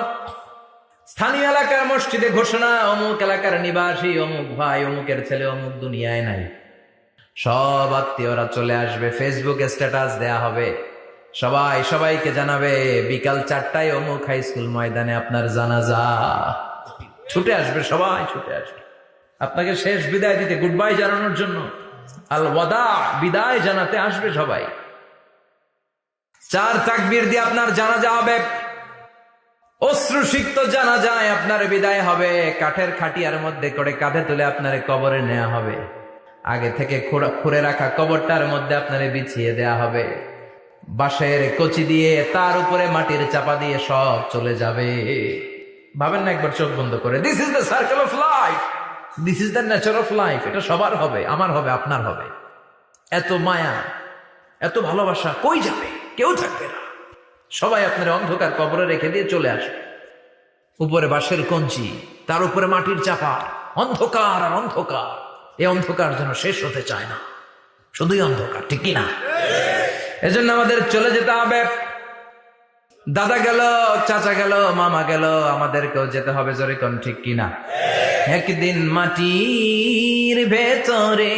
স্থানীয় এলাকার মসজিদে ঘোষণা, অমুক এলাকার নিবাসী অমুক ভাই অমুকের ছেলে অমুক দুনিয়ায় নাই। সব আত্মীয়রা চলে আসবে, ফেসবুকে স্ট্যাটাস দেয়া হবে, সবাই সবাইকে জানাবে বিকাল 4টায় অমুক হাই স্কুল ময়দানে আপনার জানাজা। ছুটে আসবে, সবাই ছুটে আসবে আপনাকে শেষ বিদায় দিতে, গুড বাই জানানোর জন্য, আল ওয়াদা, বিদায় জানাতে আসবে সবাই। 4 তাকবীর দিয়ে আপনার জানাজা হবে, অশ্রুসিক্ত জানাজায় আপনার বিদায় হবে। কাঠের খাটিয়ার মধ্যে করে কাঁধে তুলে আপনার কবরে নেওয়া হবে। আগে থেকে খুঁড়ে রাখা কবরটার মধ্যে আপনারে বিছিয়ে দেয়া হবে। বাঁশের কচি দিয়ে তার উপরে মাটির চাপা দিয়ে সব চলে যাবে। ভাবেন না একবার চোখ বন্ধ করে, this is the circle of life, this is the nature of life. এটা সবার হবে, আমার হবে, আপনার হবে। এত মায়া, এত ভালোবাসা কই যাবে? কেউ থাকবে না, সবাই আপনার অন্ধকার কবরে রেখে দিয়ে চলে আসবে। উপরে বাঁশের কঞ্চি, তার উপরে মাটির চাপা, অন্ধকার আর অন্ধকার। এই অন্ধকার যেন শেষ হতে চায় না, শুধুই অন্ধকার, ঠিক কিনা? এজন্য আমাদের চলে যেতে হবে। দাদা গেল, চাচা গেল, মামা গেল, আমাদেরকেও যেতে হবে, জোরে কোন ঠিক কিনা? একদিন মাটির ভেতরে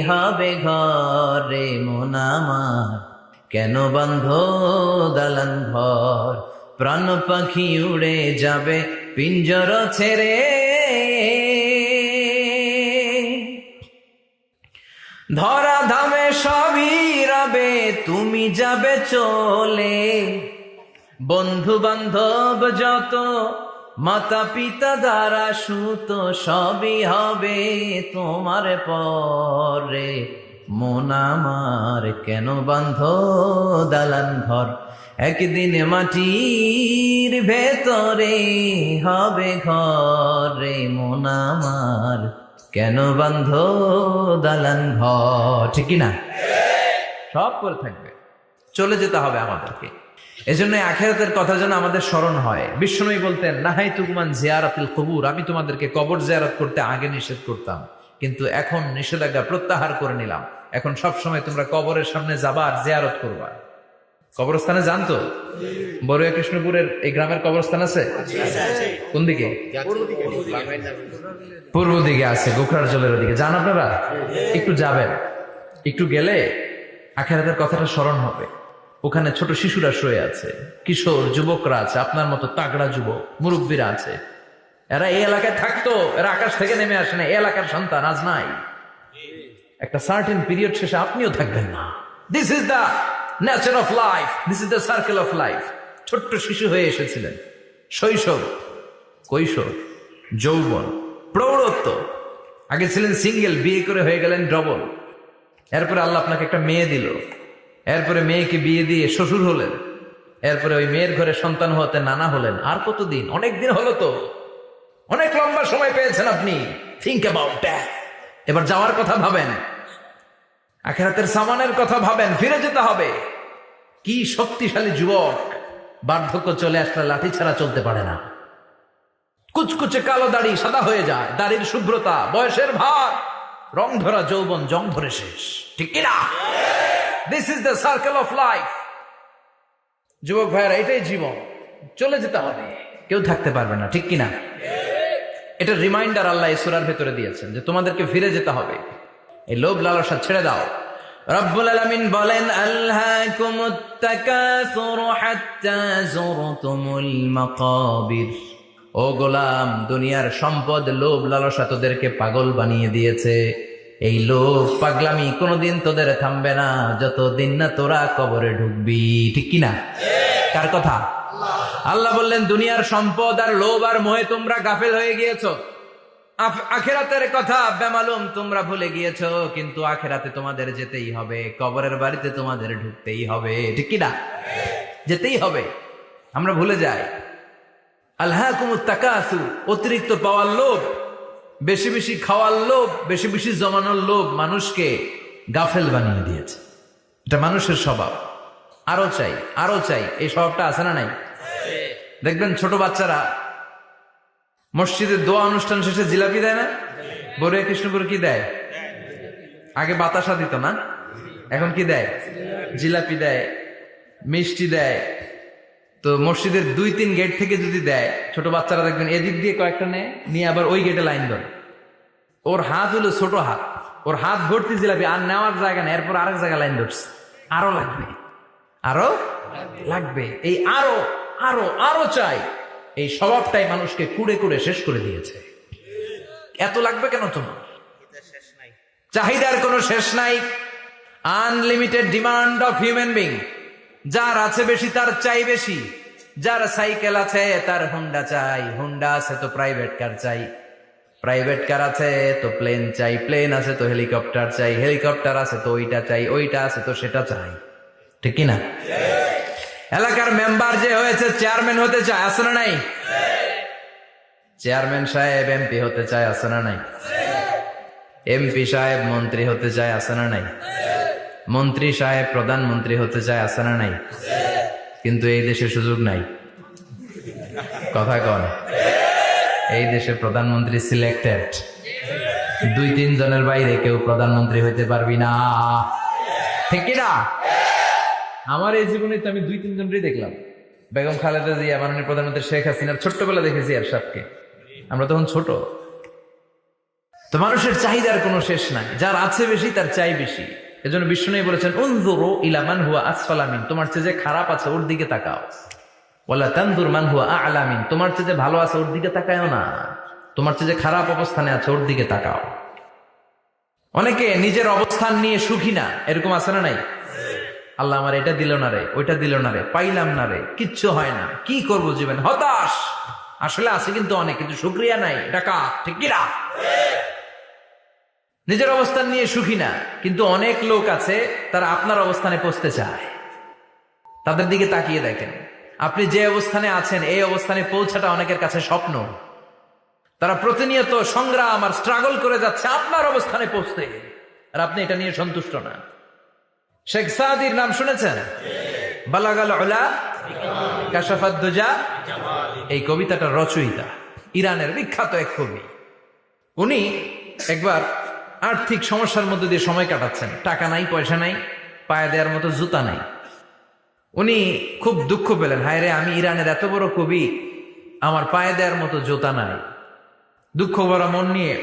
হবে ঘরে মন আমার, কেন বন্ধ দালান ঘর, প্রাণ পাখি উড়ে যাবে পিঞ্জর ছেড়ে, ধরা ধামে সবই রবে তুমি যাবে চলে, বন্ধু বান্ধব যত মাতা পিতা দ্বারা সুত সবই হবে তোমার পরে, মন আমার কেন বান্ধ দালান ঘর, একদিন মাটির ভেতরে হবে ঘরে মন আমার, কেন বান্ধ দালান ঘর, ঠিক কিনা? সব করে থাকবে, চলে যেতে হবে আমাদেরকে। এজন্য আখিরাতের কথা যেন আমাদের স্মরণ হয়। বিষ্ণুই বলতেন, নাহাইতুকুমান জিয়ারাতুল কুবুর, আমি তোমাদেরকে কবর জিয়ারত করতে আগে নিষেধ করতাম, কিন্তু এখন নিষেধাজ্ঞা প্রত্যাহার করে নিলাম। এখন সব সময় তোমরা কবরের সামনে যাবা আর জিয়ারত করবা। কবরস্থানে জানতো বড়ুয়া কৃষ্ণপুরের এই গ্রামের কবরস্থান আছে? কোন দিকে? পূর্ব দিকে আছে, গোখরার জলের ওদিকে। যান আপনারা? একটু যাবেন, একটু গেলে আখিরাতের কথাটা স্মরণ হবে। ওখানে ছোট শিশুরা শুয়ে আছে, কিশোর যুবকরা আছে, আপনার মতো তাগড়া যুবক মুরব্বীরা আছে। এরা এই এলাকায় থাকতো, এরা আকাশ থেকে নেমে আসে না, এই এলাকার সন্তান, আজ নাই। একটা সার্টেন পিরিয়ড শেষে আপনিও থাকবেন না। This is the nature of life, this is the circle of life. ছোট্ট শিশু হয়ে এসেছিলেন, শৈশব, কৈশোর, যৌবন, প্রৌঢ়ত্ব, আগে ছিলেন সিঙ্গেল, বিয়ে করে হয়ে গেলেন ডবল, এরপরে আল্লাহ আপনাকে একটা মেয়ে দিল, এরপরে মেয়েকে বিয়ে দিয়ে শ্বশুর হলেন, এরপরে ওই মেয়ের ঘরে সন্তান হতে নানা হলেন। আর কতদিন? অনেক দিন হলো তো, অনেক লম্বা সময় পেয়েছেন আপনি। Think about that. এবার যাওয়ার কথা ভাবেন, আখিরাতের সামানের কথা ভাবেন, ফিরে যেতে হবে। কি শক্তিশালী যুবক, বার্ধক্য চলে আসলে লাঠি ছাড়া চলতে পারে না। কুচকুচে কালো দাড়ি সাদা হয়ে যায়, দাড়ির শুভ্রতা, বয়সের ভার, রং ধরা যৌবন জং ধরে শেষ, ঠিক কিনা? This is the circle of life. যুবক ভাইয়েরা, এটাই জীবন, চলে যেতে হবে, কেউ থাকতে পারবে না, ঠিক কিনা? এটা রিমাইন্ডার আল্লাহ এই সূরার ভেতরে দিয়েছেন যে তোমাদেরকে ফিরে যেতে হবে, এই লোভ লালসা ছেড়ে দাও। রব্বুল আলামিন বলেন, আলহাকুমুত তাকাসুরু হাত্তা যুরতুমুল মাকাবির। ও গোলাম, দুনিয়ার সম্পদ, লোভ লালসা তোদেরকে পাগল বানিয়ে দিয়েছে। এই লোভ পাগলামি কোনোদিন তোদের থামবে না যতদিন না তোরা কবরে ঢুকবি, ঠিক কিনা? কার কথা? আল্লাহ বললেন, দুনিয়ার সম্পদ আর লোভ আর মোহে তোমরা গাফেল হয়ে গিয়েছো। আখিরাতের কথা বেমালুম তোমরা ভুলে গিয়েছো, কিন্তু আখিরাতে তোমাদের যেতেই হবে, কবরের বাড়িতে তোমাদের ঢুকতেই হবে, ঠিক কিনা? যেতেই হবে, আমরা ভুলে যাই। আলহাকুমুত তাকাসুর, অতিরিক্ত পাওয়ার লোভ, বেশি বেশি খাওয়ার লোভ, বেশি বেশি জমানোর লোভ মানুষকে গাফেল বানিয়ে দিয়েছে। এটা মানুষের স্বভাব, আরো চাই আরো চাই, এই স্বভাবটা আছে না নাই? দেখবেন ছোট বাচ্চারা মসজিদে দোয়া অনুষ্ঠান শেষে জিলাপি দেয় না? বড়ুয়া কৃষ্ণপুর কি দেয়? আগে বাতাসা দিত না, এখন কি দেয়? জিলাপি দেয়, মিষ্টি দেয়। তো মসজিদের 2-3 গেট থেকে যদি দেয়, ছোট বাচ্চারা দেখবেন এদিক দিয়ে কয়েকটা নিয়ে আবার ওই গেটে লাইন ধরে। ওর হাত হলো ছোট হাত, ওর হাত ভর্তি জিলাপি, আর নেওয়ার জায়গা নেই, এরপর আরেক জায়গায় লাইন ধরছে, আরো লাগবে, আরো লাগবে, এই আরো আরো আরো চাই। এই স্বভাবটাই মানুষকে কুড়ে কুড়ে শেষ করে দিয়েছে। এত লাগবে কেন তোমার? চাহিদার কোনো শেষ নাই। Unlimited demand of human being. যার আছে বেশি তার চাই বেশি। যার সাইকেল আছে তার হুন্ডা চাই, হুন্ডা আছে তো প্রাইভেট কার চাই, প্রাইভেট কার আছে তো প্লেন চাই, প্লেন আছে তো হেলিকপ্টার চাই, হেলিকপ্টার আছে তো ওইটা চাই, ওইটা আছে তো সেটা চাই, ঠিক কিনা? এলাকার মেম্বার যে হয়েছে চেয়ারম্যান হতে চায়, আছে না নাই? চেয়ারম্যান সাহেব এমপি হতে চায়, আছে না নাই? এমপি সাহেব মন্ত্রী হতে চায়, আছে না নাই? মন্ত্রী সাহেব প্রধানমন্ত্রী হতে চায়, আছে না নাই? কিন্তু এই দেশে সুযোগ নাই। কথা কন, এই দেশে প্রধানমন্ত্রী সিলেক্টেড। 2-3 জনের বাইরে কেউ প্রধানমন্ত্রী হইতে পারবি না, ঠিক কিনা? আমার এই জীবনে তো আমি 2-3 জনই দেখলাম। বেগম খালেদা জিয়া, মাননীয় প্রধানমন্ত্রী শেখ হাসিনার ছোট্টবেলা দেখেছি আর সাথে আমরা তখন ছোট। তো মানুষের চাহিদার কোনো শেষ নাই, যার আছে বেশি তার চাই বেশি। এজন্য বিষ্ণু বলেছেন, উনজুরু ইলা মান হুয়া আসফালা মিন, তোমার চেয়ে যে খারাপ আছে ওর দিকে তাকাও। ওয়ালা তানজুর মান হুয়া আ'লা মিন, তোমার চেয়ে যে ভালো আছে ওর দিকে তাকায়ও না, তোমার চেয়ে যে খারাপ অবস্থানে আছে ওর দিকে তাকাও। অনেকে নিজের অবস্থান নিয়ে সুখী না, এরকম আছে না নাই? আল্লাহ আমার এটা দিল না রে, ওইটা দিল না রে, পাইলাম না রে, কিচ্ছু হয় না, কি করব জীবন, হতাশ। আসলে আছে কিন্তু অনেক, কিন্তু শুকরিয়া নাই, টাকা, ঠিক কিনা? নিজের অবস্থান নিয়ে সুখী না, কিন্তু অনেক লোক আছে তারা আপনার অবস্থানে পৌঁছতে চায়। তাদের দিকে তাকিয়ে দেখেন, আপনি যে অবস্থানে আছেন এই অবস্থানে পৌঁছাটা অনেকের কাছে স্বপ্ন। তারা প্রতিনিয়ত সংগ্রাম আর স্ট্রাগল করে যাচ্ছে আপনার অবস্থানে পৌঁছতে, আর আপনি এটা নিয়ে সন্তুষ্ট না। শেখ সাদির নাম শুনেছেন? বালাগাল উলা কাশাফাদ দুজা, এই কবিতাটার রচয়িতা, ইরানের বিখ্যাত এক কবি। উনি একবার আর্থিক সমস্যার মধ্যে দিয়ে সময় কাটাচ্ছেন, টাকা নাই, পয়সা নাই, পায়ে দেওয়ার মতো জুতা নাই। উনি খুব দুঃখ পেলেন, হায় রে, আমি ইরানের এত বড় কবি, আমার পায়ে দেওয়ার মতো জুতা নাই। দুঃখ ভরা মন নিয়ে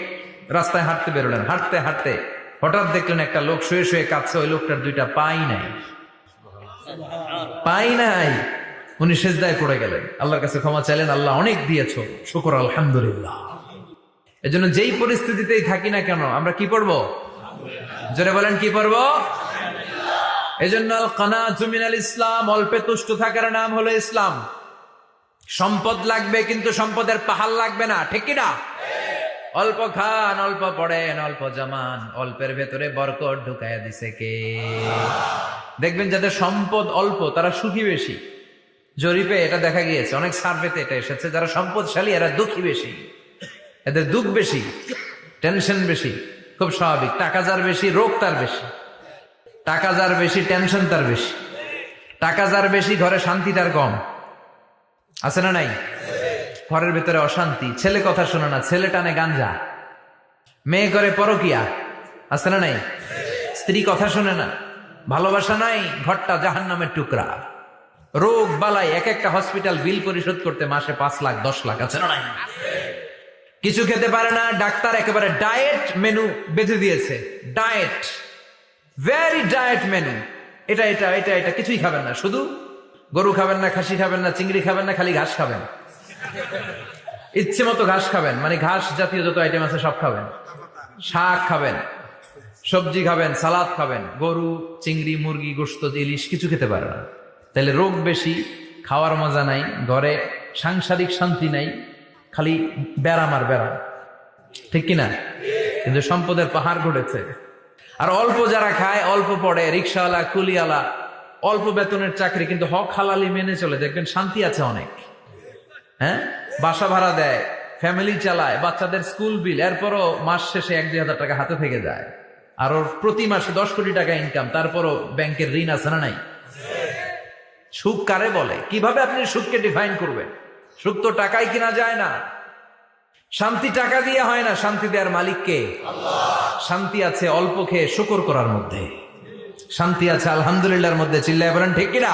রাস্তায় হাঁটতে বেরোলেন। হাঁটতে হাঁটতে হঠাৎ দেখলেন একটা লোক শুয়ে শুয়ে কাঁদছে, ওই লোকটার 2টা পাই নাই, পাই নাই। উনি সেজদায় পড়ে গেলেন, আল্লাহর কাছে ক্ষমা চাইলেন, আল্লাহ অনেক দিয়েছো, শুকর আলহামদুলিল্লাহ। এজন্য যেই পরিস্থিতিতেই থাকি না কেন আমরা কি পড়বো? জোরে বলেন কি পড়বো? এজন্য আল কানাতু মিনাল ইসলাম, অল্পে তুষ্ট থাকার নাম হলো ইসলাম। সম্পদ লাগবে কিন্তু সম্পদের পাহাড় লাগবে না, ঠিক কি না? অল্প খান, অল্প পড়েন, অল্প জামান, অল্পের ভেতরে বরকত ঢুকাইয়া দিছে কে? দেখবেন যাদের সম্পদ অল্প তারা সুখী বেশি। জরিপে এটা দেখা গিয়েছে, অনেক সার্ভেতে এটা এসেছে, যারা সম্পদশালী এরা দুঃখী বেশি, এদের দুঃখ বেশি, টেনশন বেশি। খুব স্বাভাবিক, টাকা যার বেশি রোগ তার বেশি, টাকা যার বেশি টেনশন তার বেশি, টাকা যার বেশি ঘরে শান্তি তার কম। আছে না নাই? ঘরের ভেতরে অশান্তি, ছেলে কথা শোনে না, ছেলে টানে গাঞ্জা, মেয়ে করে পরকিয়া। আছে না নাই? স্ত্রী কথা শোনে না, ভালোবাসা নাই, ঘরটা জাহান্নামের টুকরা। রোগ বালাই, এক একটা হসপিটাল বিল পরিশোধ করতে মাসে 5 লাখ 10 লাখ। আছে না নাই? কিছু খেতে পারে না, ডাক্তার একেবারে ডায়েট মেনু বেঁধে দিয়েছে। ডায়েট, ভেরি ডায়েট মেনু, এটা এটা এটা এটা কিছুই খাবেন না, শুধু গরু খাবেন না, খাসি খাবেন না, চিংড়ি খাবেন না, খালি ঘাস খাবেন। ইচ্ছে মতো ঘাস খাবেন, মানে ঘাস জাতীয় যত আইটেম আছে সব খাবেন, শাক খাবেন, সবজি খাবেন, সালাদ খাবেন। গরু, চিংড়ি, মুরগি, গোশত, ইলিশ কিছু খেতে পারে না। তাহলে রোগ বেশি, খাওয়ার মজা নাই, ঘরে সাংসারিক শান্তি নাই, খালি ব্যারাম আর ব্যারাম, ঠিক কিনা? কিন্তু সম্পদের পাহাড় ঘটেছে। আর অল্প যারা খায়, অল্প পড়ে, রিক্সাওয়ালা, কুলিওয়ালা, অল্প বেতনের চাকরি, কিন্তু হক হালালি মেনে চলে, দেখবেন শান্তি আছে অনেক। হ্যাঁ, বাসা ভাড়া দেয়, ফ্যামিলি চালায়, বাচ্চাদের স্কুল বিল, এরপরও মাস শেষে 1-2 হাজার টাকা হাতে থেকে যায়। আর ওর প্রতি মাসে 10 কোটি টাকা ইনকাম, তারপরও ব্যাংকের ঋণ আছে না নাই? সুখ কারে বলে? কিভাবে আপনি সুখকে ডিফাইন করবেন? সুখ তো টাকায় কিনা যায় না, শান্তি টাকা দিয়ে হয় না, শান্তি দেওয়ার মালিক কে? শান্তি আছে অল্প খেয়ে শুকর করার মধ্যে, শান্তি আছে আলহামদুলিল্লাহর মধ্যে। চিল্লায় বলেন ঠিক কিনা?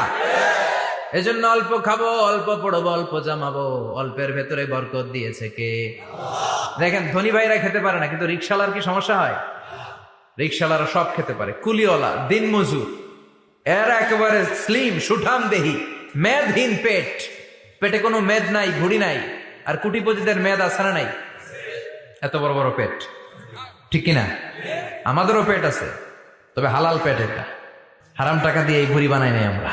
এজন্য অল্প খাবো, অল্প পড়বো, অল্প জামাবো, অল্পের ভেতরে বরকত দিয়েছে কে? দেখেন, ধনী ভাইরা খেতে পারে না, কিন্তু রিক্সাওয়ালার কি সমস্যা হয়? রিক্সাওয়ালারা সব খেতে পারে। কুলিওয়ালা, দিন মজুর, এরা একেবারে স্লিম সুঠাম দেহি, মেদহীন পেট, পেটে কোনো মেদ নাই, ভুড়ি নাই। আর কোটিপতিদের মেদ আছে না নাই? এত বড় বড় পেট, ঠিক কিনা? আমাদেরও পেট আছে, তবে হালাল পেট, এটা হারাম টাকা দিয়ে এই ভুড়ি বানাই নাই আমরা।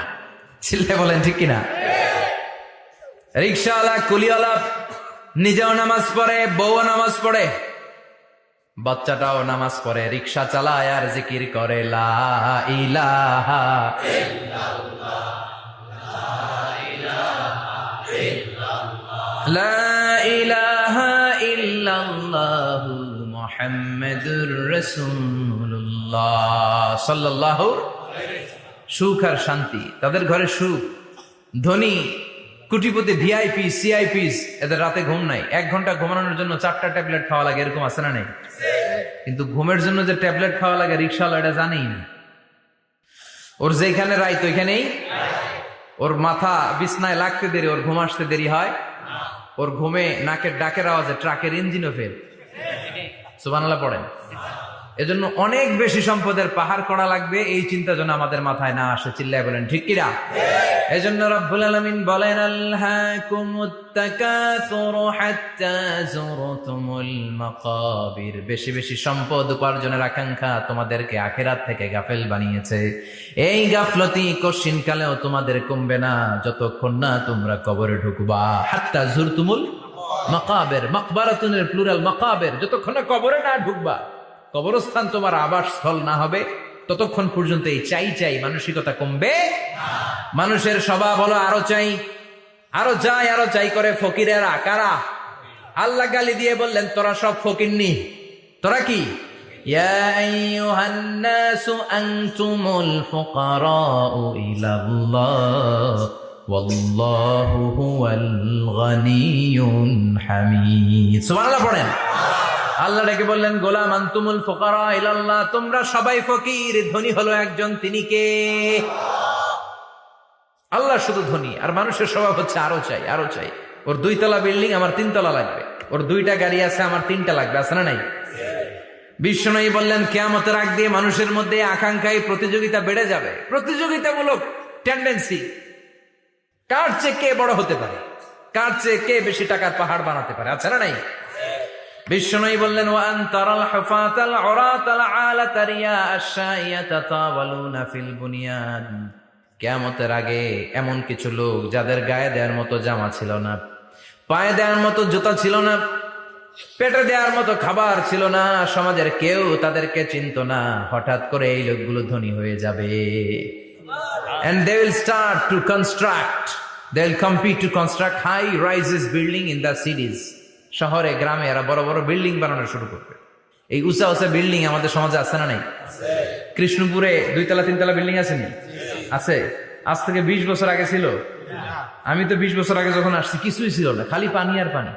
চিল্লে বলেন ঠিক কিনা? রিক্সাওয়ালা, কুলিওয়ালা নিজেও নামাজ পড়ে, বউও নামাজ পড়ে, বাচ্চাটাও নামাজ পড়ে, রিক্সা চালায় আর জিকির করে লা ইলাহা ইল্লাল্লাহ, লা ইলাহা ইল্লাল্লাহ মুহাম্মাদুর রাসূলুল্লাহ সাল্লাল্লাহু আলাইহি ওয়াসাল্লাম। সুখ আর শান্তি, তাদের ঘরে সুখ। ধনী, কোটিপতি, ভিআইপি, সিআইপিস, এদের রাতে ঘুম নাই। 1 ঘন্টা ঘুমানোর জন্য 4টা ট্যাবলেট খাওয়া লাগে, এরকম আছে না নাই? কিন্তু ঘুমের জন্য যে ট্যাবলেট খাওয়া লাগে, রিক্সাওয়ালা এটা জানেই না। ওর যেখানে রাইত ওইখানেই, ওর মাথা বিছনায় লাগতে দেরি, ওর ঘুম আসতে দেরি হয়। ওর ঘুমে নাকের ডাকের আওয়াজে ট্রাকের ইঞ্জিনও ফেল। সুবহানাল্লাহ পড়েন। এজন্য অনেক বেশি সম্পদের পাহাড় করা লাগবে, এই চিন্তা যেন আমাদের মাথায় না আসে। চিল্লায় বলেন ঠিক কিনা? এজন্য রব্বুল আলামিন বলেন, আলহাকুমুত তাকাসুরু হাত্তা যুরতুমুল মাকাবির। বেশি বেশি সম্পদ উপার্জনের আকাঙ্ক্ষা তোমাদেরকে আখিরাত থেকে গাফেল বানিয়েছে। এই গাফলতি কশিনকালেও তোমাদের কমবে না যতক্ষণ না তোমরা কবরে ঢুকবা। হাত্তা যুরতুমুল মাকাবির, মাকবারাতুনের প্লুরাল মাকাবির, যতক্ষণ না কবরে না ঢুকবা, কবরস্থান তোমার আবাসস্থল না হবে, ততক্ষণ পর্যন্ত এই চাই চাই মানসিকতা কমবে। মানুষের স্বভাব হলো আরো চাই, আরো চাই, আরো চাই করে। ফকিরেরা কারা? আল্লাহ গালি দিয়ে বললেন, তোরা সব ফকিরনি। তোরা কি? ইয়া আইয়ুহান নাসু আনতুমুল ফুকারাউ ইলাল্লাহ ওয়াল্লাহু হুয়াল গনিয়ুল হামিদ। সুবহানাল্লাহ পড়েন। আল্লাহ ডেকে বললেন, গোলাম আনতুমুল ফুকারা ইলাল্লাহ, তোমরা সবাই ফকির, ধনী হলো একজন, তিনি কে? আল্লাহ শুধু ধনী। আর মানুষের স্বভাব হচ্ছে আরো চাই, আরো চাই। ওর 2 তলা বিল্ডিং, আমার 3 তলা লাগবে। ওর 2টা গাড়ি আছে, আমার 3টা লাগবে। আছে না নাই? বিশ্বনবী বললেন, কিয়ামতের আগ দিয়ে মানুষের মধ্যে আকাঙ্ক্ষায় প্রতিযোগিতা বেড়ে যাবে, প্রতিযোগিতামূলক টেন্ডেন্সি। কার চেয়ে কে বড় হতে পারে, কার চেয়ে কে বেশি টাকার পাহাড় বানাতে পারে। আছে না নাই? বিশ্বনবী বললেন, ওয়া আনতারাল হুফাতাল উরাতাল আলাতা রিয়া আশ-শাইয়াতা তাওয়ালুনা ফিল বুনিয়ান। কিয়ামতের আগে এমন কিছু লোক যাদের গায়ে দেওয়ার মতো জামা ছিল না, পায়ে দেওয়ার মতো জুতা ছিল না, পেটে দেওয়ার মতো খাবার ছিল না, সমাজের কেউ তাদেরকে চিনতো না। হঠাৎ করে এই লোকগুলো ধনী হয়ে যাবে। And they will start to construct, they will compete to construct high rises building in the cities. শহরে গ্রামে এরা বড় বড় বিল্ডিং বানানো শুরু করবে। এই উঁচা উঁচা বিল্ডিং আমাদের সমাজে আছে না নাই? কৃষ্ণপুরে 2 তলা 3 তলা বিল্ডিং আছে নি? আছে। আজ থেকে 20 বছর আগে ছিল? আমি তো 20 বছর আগে যখন আসছি কিছুই ছিল না, খালি পানি আর পানি।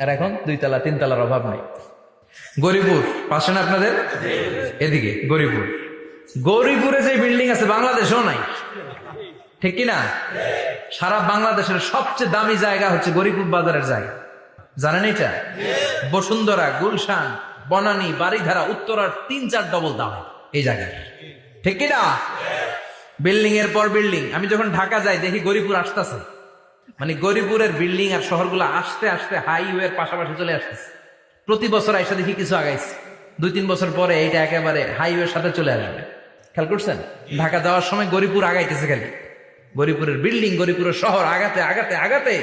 আর এখন 2 তলা 3 তলার অভাব নাই। গরিপুর পাশে না আপনাদের? এদিকে গরিপুর, গরিপুরে যে বিল্ডিং আছে বাংলাদেশেও নাই, ঠিক কিনা? সারা বাংলাদেশের সবচেয়ে দামি জায়গা হচ্ছে গরিপুর বাজারের জায়গা, জানেন এটা? বসুন্ধরা, গুলশান, বনানী, বাড়িধারা, উত্তরার 3-4 ডবল দাম এই জায়গায়, ঠিক কিনা? বিল্ডিং এর পর বিল্ডিং। আমি যখন ঢাকা যাই দেখি গরিপুর আসতেছে, মানে গরিপুরের বিল্ডিং আর শহরগুলো আস্তে আস্তে হাইওয়ের পাশাপাশি চলে আসতেছে। প্রতি বছর আইসা দেখি কিছু আগাইছে, 2-3 বছর পরে এইটা একেবারে হাইওয়ের সাথে চলে আসবে। খেয়াল করছেন? ঢাকা যাওয়ার সময় গরিপুর আগাইতেছে, খালি গরিপুরের বিল্ডিং, গরিপুরের শহর আগাতে আগাতে আগাতে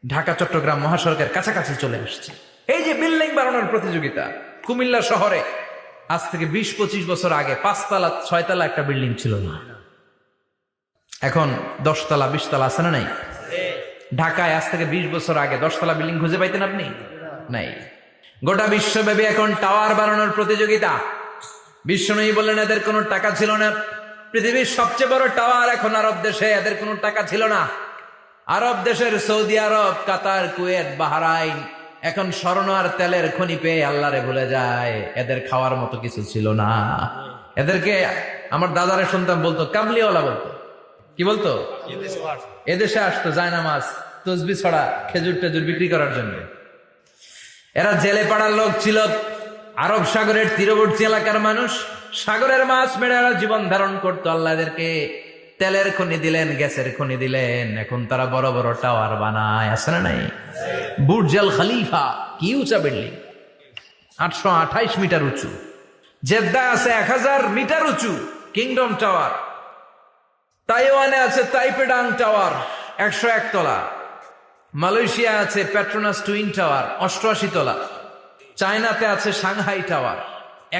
ঢাকা চট্টগ্রাম মহাসড়কের কাছাকাছি চলে আসছে। এই যে বিল্ডিং বানানোর প্রতিযোগিতা, কুমিল্লা শহরে আজ থেকে 20-25 বছর আগে 5 তলা 6 তলা একটা বিল্ডিং ছিল না, এখন 10 তলা 20 তলা আছে না নাই? ঢাকায় আজ থেকে 20 বছর আগে 10 তলা বিল্ডিং খুঁজে পাইতেন আপনি? নাই। গোটা বিশ্বব্যাপী এখন টাওয়ার বানানোর প্রতিযোগিতা। বিশ্বনবী বললেন এদের কোনো টাকা ছিল না। পৃথিবীর সবচেয়ে বড় টাওয়ার এখন আরব দেশে, এদের কোনো টাকা ছিল না। আরব দেশের সৌদি আরব, কাতার, কুয়েত, বাহরাইন এখন স্বর্ণ আর তেলের খনি পেয়ে আল্লাহরে ভুলে যায়। এদের খাওয়ার মতো কিছু ছিল না। এদেরকে আমার দাদারে শুনতাম বলতো কামলিওয়ালা বলতো। কি বলতো? এদেশে আসতো জায়নামাজ, তসবিহ ছড়া, খেজুর টেজুর বিক্রি করার জন্য। এরা জেলে পাড়ার লোক ছিল। আরব সাগরের তীরবর্তী এলাকার মানুষ, সাগরের মাছ মেরে এরা জীবন ধারণ করতো। আল্লাহ এদেরকে তেলের খনি দিলেন, গ্যাসের খনি দিলেন, এখন তারা বড় বড় টাওয়ার বানায়, আছে না নাই? বুর্জ আল খলিফা, কি উঁচা বিল্ডিং, 828 মিটার উঁচু। জেদ্দা আছে 1000 মিটার উঁচু কিংডম টাওয়ার। তাইওয়ানে আছে তাইপেডাং টাওয়ার 101 তলা। মালয়েশিয়া আছে পেট্রোনাস টুইন টাওয়ার 88 তলা। চায়নাতে আছে সাংহাই টাওয়ার,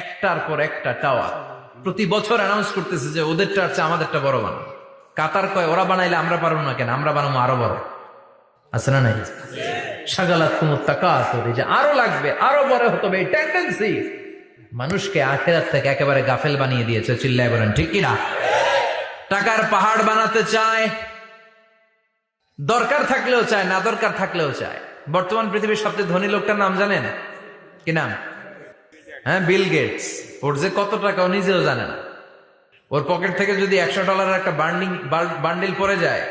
একটার পর একটা টাওয়ার। প্রতি বছর অ্যানাউন্স করতেছে যে ওদেরটা হচ্ছে আমাদেরটা বড় বানাবো। কাতার কয় ওরা বানাইলে আমরা পারবো না কেন, আমরা বানাবো আরো বড়, আছে না নাই? সাগালাত কুমুত তাকাসুর, যে আরো লাগবে, আরো বড় হতে হবে, এই টেন্ডেন্সি মানুষকে আখিরাত থেকে একেবারে গাফেল বানিয়ে দিয়েছে। চিল্লায় বলেন ঠিক কিনা? টাকার পাহাড় বানাতে চায়, দরকার থাকলেও চায়, না দরকার থাকলেও চায়। বর্তমান পৃথিবীর সবচেয়ে ধনী লোকটার নাম জানেন কি নাম? হ্যাঁ, বিল গেটস। ওর যে কত টাকা ও নিজেও জানে না। ওর পকেট থেকে যদি $100 একটা বান্ডিল পড়ে যায়,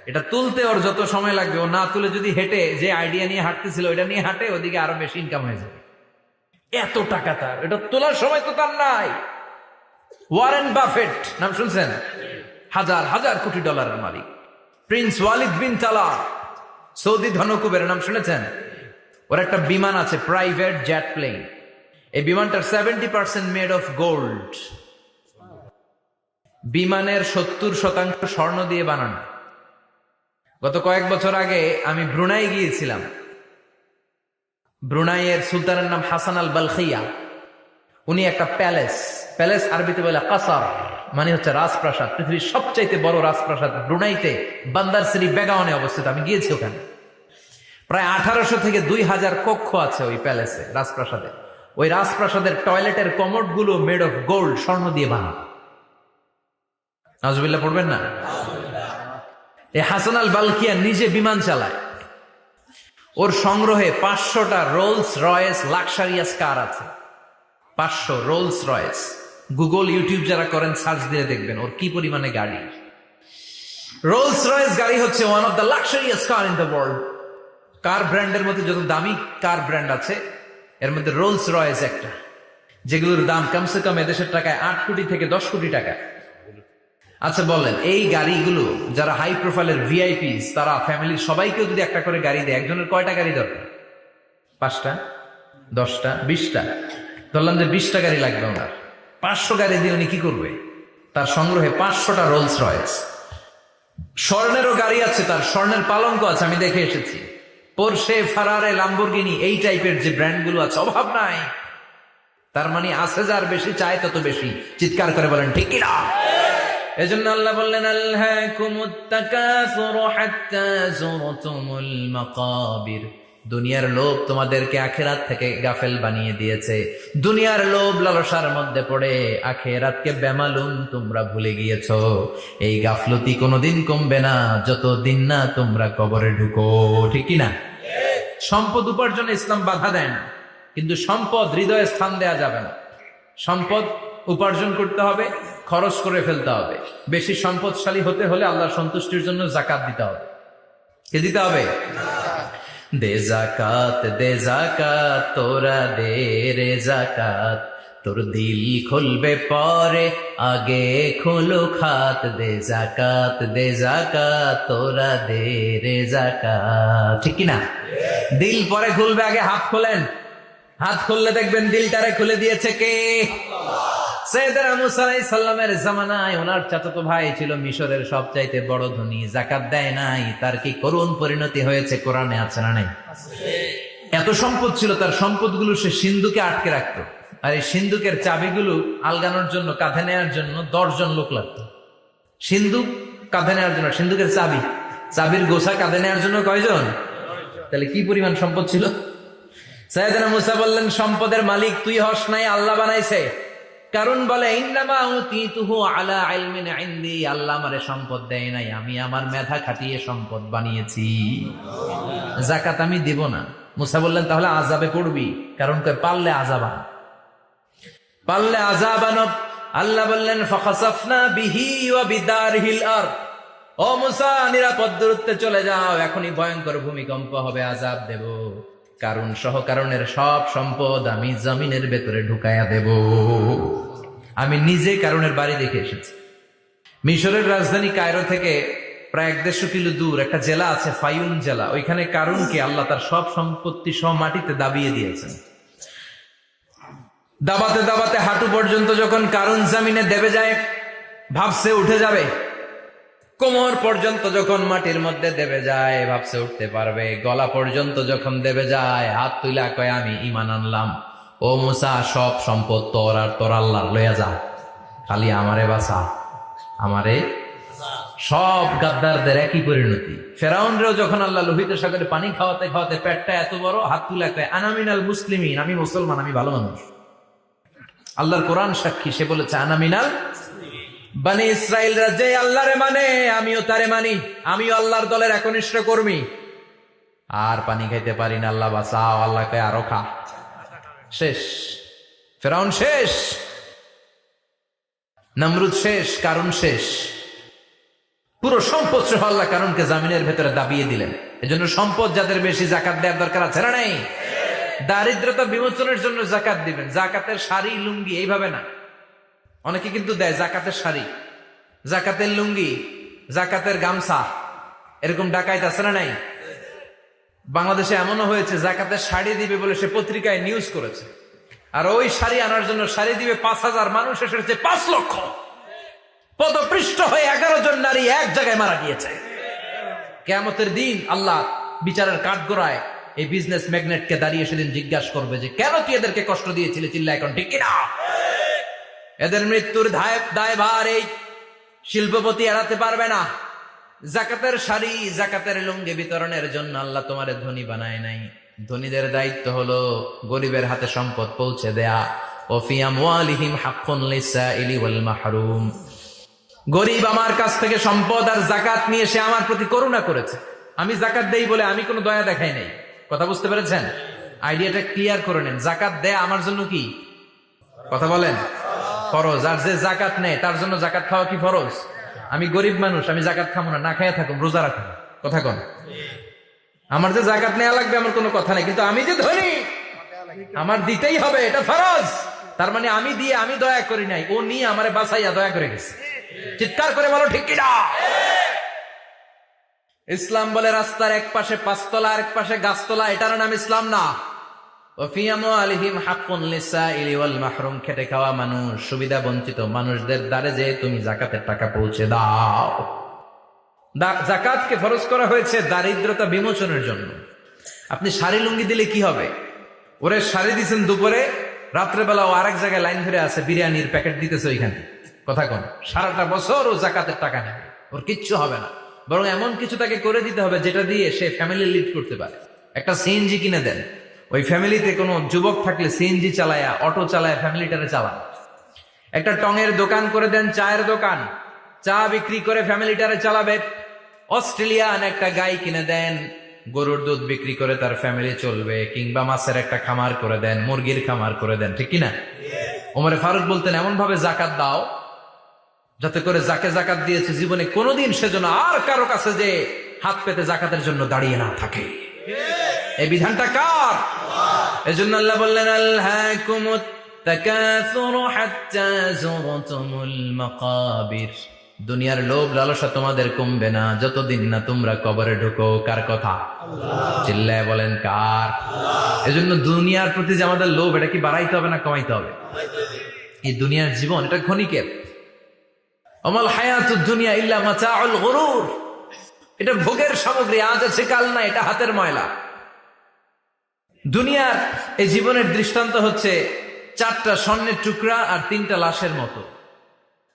এটা তুলতে ওর যত সময় লাগবে, ও না তুলে যদি হেঁটে যে আইডিয়া নিয়ে হাঁটতেছিল ওইটা নিয়ে হাঁটে, ওদিকে আরো বেশি ইনকাম হয়ে যাবে। এত টাকা তার, এটা তোলার সময় তো তার নাই। ওয়ারেন বাফেট নাম শুনছেন? হাজার হাজার কোটি ডলারের মালিক। Prince Walid bin Talal, Saudi ধনকুবের নাম শুনেছেন? ওর একটা বিমান আছে, প্রাইভেট জেট প্লেন। এই বিমানটার 70% মেড অফ গোল্ড। বিমানের 70% স্বর্ণ দিয়ে বানানো। গত কয়েক বছর আগে আমি ব্রুনাই গিয়েছিলাম। ব্রুনাইয়ের সুলতানের নাম হাসান আল বালখিয়া। উনি একটা প্যালেস আরবিতে বলে কাসার, মানে হচ্ছে রাজপ্রাসাদ। পৃথিবীর সবচাইতে বড় রাজপ্রাসাদ ব্রুনাইতে বান্দার শ্রী বেগাওয়ানে অবস্থিত। আমি গিয়েছি ওখানে। প্রায় 1800 থেকে 2000 কক্ষ আছে ওই প্যালেসে, রাজপ্রাসাদে। ওই রাজপ্রাসাদের টয়লেটের কমোড গুলো মেড অফ গোল্ড, স্বর্ণ দিয়ে বানানো। নাউজুবিল্লাহ পড়বেন না? এই হাসান আল বালখিয়া নিজে বিমান চালায়। ওর সংগ্রহে 500টা রোলস রয়েস লাক্সারিয়াস কার আছে। 500 রোলস রয়েস। গুগল, ইউটিউব যারা করেন সার্চ দিয়ে দেখবেন ওর কি পরিমাণে গাড়ি। রোলস রয়েস গাড়ি হচ্ছে one of the luxurious car in the world. Car ব্র্যান্ডের মধ্যে যত দামি কার ব্র্যান্ড আছে এর মধ্যে রোলস রয়েস একটা, যেগুলোর দাম কমসে কম এদেশের টাকায় 8 কোটি থেকে 10 কোটি টাকা। আচ্ছা বলেন, এই গাড়িগুলো যারা হাই প্রোফাইলের ভিআইপিস, তারা ফ্যামিলির সবাইকেও যদি একটা করে গাড়ি দেয়, একজনের কয়টা গাড়ি দরকার? 5টা, 10টা, 20টা, ধরলাম যে 20টা গাড়ি লাগবে ওনার, 500 গাড়ি দিয়ে উনি কি করবে? তার সংগ্রহে 500টা রোলস রয়েস, স্বর্ণেরও গাড়ি আছে, তার স্বর্ণের পালঙ্ক আছে, আমি দেখে এসেছি। পোরশে, ফারারে, লাম্বরগিনি, এই টাইপের যে ব্র্যান্ড গুলো আছে, অভাব নাই। তার মানে আছে, যার বেশি চায় তত বেশি। চিৎকার করে বলেন ঠিক কিনা? এজন্য আল্লাহ বললেন, আলহাকুমুত তাকাসুরু হাত্তা যুরতুমুল মাকাবির। দুনিয়ার লোভ তোমাদেরকে আখিরাত থেকে গাফেল বানিয়ে দিয়েছে। দুনিয়ার লোভ লালসার মধ্যে পড়ে আখিরাতকে বেমালুম তোমরা ভুলে গিয়েছো। এই গাফলতি কোনোদিন কমবে না যতদিন না তোমরা কবরে ঢুকো। ঠিক কিনা? সম্পদ উপার্জনে ইসলাম বাধা দেয় না, কিন্তু সম্পদ হৃদয়ে স্থান দেয়া যাবে না। সম্পদ উপার্জন করতে হবে, খরচ করে ফেলতে হবে। বেশি সম্পদশালী হতে হলে আল্লাহর সন্তুষ্টির জন্য যাকাত দিতে হবে। কে দিতে হবে? দে জাকাত তোরা দে রে জাকাত, তোর দিল খুলবে পরে আগে খোলো খাত। দে জাকাত তোরা দে রে জাকাত। ঠিক কিনা? দিল পরে খুলবে, আগে হাত খোলেন। হাত খুললে দেখবেন দিলটারে খুলে দিয়েছে কে? সাইয়েদনা মুসা আলাইহিস সালামের জামানায় ওনার চাচাতো ভাই ছিল মিশরের সবচাইতে বড় ধনী, যাকাত দেয় নাই। তার কি করুণ পরিণতি হয়েছে কোরআনে আছে না নাই? এত সম্পদ ছিল, তার সম্পদগুলো সে সিন্ধুকে আটকে রাখতো। আর এই সিন্ধুকের চাবিগুলো আলগানোর জন্য, কাঁধে নেওয়ার জন্য 10 জন লোক লাগতো। সিন্ধুক কাঁধে নেওয়ার জন্য, সিন্ধুকের চাবির গোছা কাঁধে নেওয়ার জন্য কয়জন? তাহলে কি পরিমাণ সম্পদ ছিল? সাইয়েদনা মুসা বললেন, সম্পদের মালিক তুই হস নাই, আল্লাহ বানাইছে। কারণ বলে, ইন্নামা উতীতুহু আলা ইলমিন ইনদি, আল্লাহ আমারে সম্পদ দেয় নাই, আমি আমার মেধা খাটিয়ে সম্পদ বানিয়েছি। যাকাত আমি দিব না। মুসা বললেন, তাহলে আযাবে পড়বি। কারণ পারলে আযাব আনব। আল্লাহ বললেন, ফাখাসাফনা বিহি ওয়া বিদারিহিল আরদ। ও মুসা, নিরাপদ দূরত্বে চলে যাও, এখনই ভয়ঙ্কর ভূমিকম্প হবে, আযাব দেব। কারণ সহ কারণের সব সম্পদ আমি জমিনের ভেতরে ঢুকাইয়া দেব। আমি নিজে কারণের বাড়ি দেখে এসেছি। মিশরের রাজধানী কায়রো থেকে প্রায় 150 কিলো দূর একটা জেলা আছে, ফায়ুম জেলা। ওইখানে কারুনকে আল্লাহ তার সব সম্পত্তি সহ মাটিতে দাবিয়ে দিয়েছেন। দাবাতে দাবাতে হাঁটু পর্যন্ত যখন কারুন জামিনে দেবে যায়, ভাবছে উঠে যাবে। কোমর পর্যন্ত যখন মাটির মধ্যে দেবে যায়, ভাবছে উঠতে পারবে। গলা পর্যন্ত যখন দেবে যায়, হাত তুইলা কয়, আমি ঈমান আনলাম। ও মুসা, সব সম্পদ তোর আর তোর আল্লাহর লইয়া যা, খালি আমারে বাঁচা, আমারে। সব গাদ্দারদের একই পরিণতি। ফেরাউনরেও যখন আল্লাহ লোহিত সাগরে পানি খাওয়াতে খাওয়াতে পেটটা এত বড়, হাত তুলা কয়, আনা মিনাল মুসলিমিন, আমি মুসলমান, আমি ভালো মানুষ। আল্লাহর কোরআন সাক্ষী, সে বলেছে আনা মিনাল বনি ইসরাইলরা যে আল্লাহরে মানে, আমিও তারে মানি, আমিও আল্লাহর দলের একনিষ্ঠ কর্মী। আর পানি খাইতে পারি না, আল্লাহ বাঁচাও। আল্লাহকে আরো খা। শেষ, ফেরাউন শেষ, নমরুদ শেষ, কারুন শেষ। পুরো সম্পদ সহ আল্লাহ কারুনকে জামিনের ভেতরে দাবিয়ে দিলেন। এজন্য সম্পদ যাদের বেশি, যাকাত দেওয়ার দরকার আছে না নাই? দারিদ্রতা বিমোচনের জন্য যাকাত দিবেন। যাকাতের শাড়ি, লুঙ্গি এইভাবে না। অনেকে কিন্তু দেয় জাকাতের শাড়ি, জাকাতের লুঙ্গি, জাকাতের গামছা, এরকম ডাকাইত আছে না নাই? বাংলাদেশে এমনও হয়েছে, জাকাতের শাড়ি দিবে বলে সে পত্রিকায় নিউজ করেছে, আর ওই শাড়ি আনার জন্য শাড়ি দিবে 5000, মানুষ এসেছে 5 লক্ষ। পদপৃষ্ঠ হয়ে 11 জন নারী এক জায়গায় মারা গিয়েছে। কিয়ামতের দিন আল্লাহ বিচারের কাঠগড়ায় এই বিজনেস ম্যাগনেটকে দাঁড়িয়ে সেদিন জিজ্ঞাসা করবে যে, কেন তুই এদেরকে কষ্ট দিয়েছিলি? চিল্লা এখন ঠিক কিনা? এদের মৃত্যুর দায়ভার এই শিল্পপতি এড়াতে পারবে না। যাকাতের শাড়ি, যাকাতের লুঙ্গি বিতরণের জন্য আল্লাহ তোমারে ধনী বানায় নাই। ধনীদের দায়িত্ব হলো গরিবের হাতে সম্পদ পৌঁছে দেয়া। ওয়া ফি আমওয়ালিহিম হাক্কুন লিসাইলি ওয়াল মাহরুম। গরিব আমার কাছ থেকে সম্পদ আর যাকাত নিয়ে সে আমার প্রতি করুণা করেছে। আমি যাকাত দেই বলে আমি কোনো দয়া দেখাই নাই। কথা বুঝতে পেরেছেন? আইডিয়াটা ক্লিয়ার করে নেন। যাকাত দেয়া আমার জন্য কি? কথা বলেন, ফরজ। আর যে যাকাত নেয় তার জন্য যাকাত খাওয়া কি ফরজ? আমি গরিব মানুষ, আমি যাকাত খাবো না, না খাইয়া থাকুন, রোজা রাখুন। কথা কন। আমার যে যাকাত নেওয়া লাগবে আমার কোনো কথা নেই, কিন্তু আমি যে ধনী, আমার দিতেই হবে, এটা ফরজ। তার মানে আমি দিয়ে আমি দয়া করি নাই, ও নিয়ে আমারে বাঁচাইয়া দয়া করে গেছে। চিৎকার করে বলো ঠিক কিনা? ইসলাম বলে রাস্তার এক পাশে 5 তলা আর এক পাশে গাছতলা, এটার নাম ইসলাম না। ওয়াফি আমওয়ালিহিম হাক্কুন লিসাইলি ওয়াল মাহরুম, খেটে খাওয়া মানুষ, সুবিধা বঞ্চিত মানুষদের দ্বারে যে তুমি যাকাতের টাকা পৌঁছে দাও। যাকাতকে ফরজ করা হয়েছে দারিদ্রতা বিমোচনের জন্য। আপনি শাড়ি লুঙ্গি দিলে কি হবে? ওরে শাড়ি দিচ্ছেন দুপুরে, রাত্রেবেলা ও আরেক জায়গায় লাইন ধরে আছে, বিরিয়ানির প্যাকেট দিতেছে ওইখানে, কথা কোন সারাটা বছর ও যাকাতের টাকা নেবে, ওর কিচ্ছু হবে না। বরং এমন কিছু তাকে করে দিতে হবে যেটা দিয়ে সে ফ্যামিলি লিড করতে পারে। একটা সিএনজি কিনে দেন, ওই ফ্যামিলিতে কোনো যুবক থাকলে সিএনজি চালায়া, অটো চালায়া ফ্যামিলিটারে চালান। একটা টঙের দোকান করে দেন, চায়ের দোকান, চা বিক্রি করে ফ্যামিলিটারে চালাবে। অস্ট্রেলিয়ান একটা গাই কিনে দেন, গরুর দুধ বিক্রি করে তার ফ্যামিলি চলবে। কিংবা মাছের একটা খামার করে দেন, মুরগির খামার করে দেন, ঠিক কিনা? ওমরে ফারুক বলতেন, এমন ভাবে জাকাত দাও যাতে করে যাকে জাকাত দিয়েছে জীবনে কোনোদিন সেজন্য আর কারো কাছে যে হাত পেতে জাকাতের জন্য দাঁড়িয়ে না থাকে। এই বিধানটা কার? এজন্য আল্লাহ বললেন, আলহাকুমুত তাকাসুরু হাত্তা যুরতুমুল মাকাবির। দুনিয়ার লোভ লালসা তোমাদের কমবে না যতদিন না তোমরা কবরে ঢুকো। কার কথা? চিল্লায় বলেন কার? এজন্য দুনিয়ার প্রতি যে আমাদের লোভ, এটা কি বাড়াইতে হবে না কমাইতে হবে? এই দুনিয়ার জীবন এটা ক্ষণিকের। আমাল হায়াতুদ দুনিয়া ইল্লা মাতাউল গুরুর, এটা ভোগের সামগ্রী, আজ আছে কাল না, এটা হাতের ময়লা। দুনিয়ার এই জীবনের দৃষ্টান্ত হচ্ছে 4টা স্বর্ণের টুকরা আর 3টা লাশের মতো।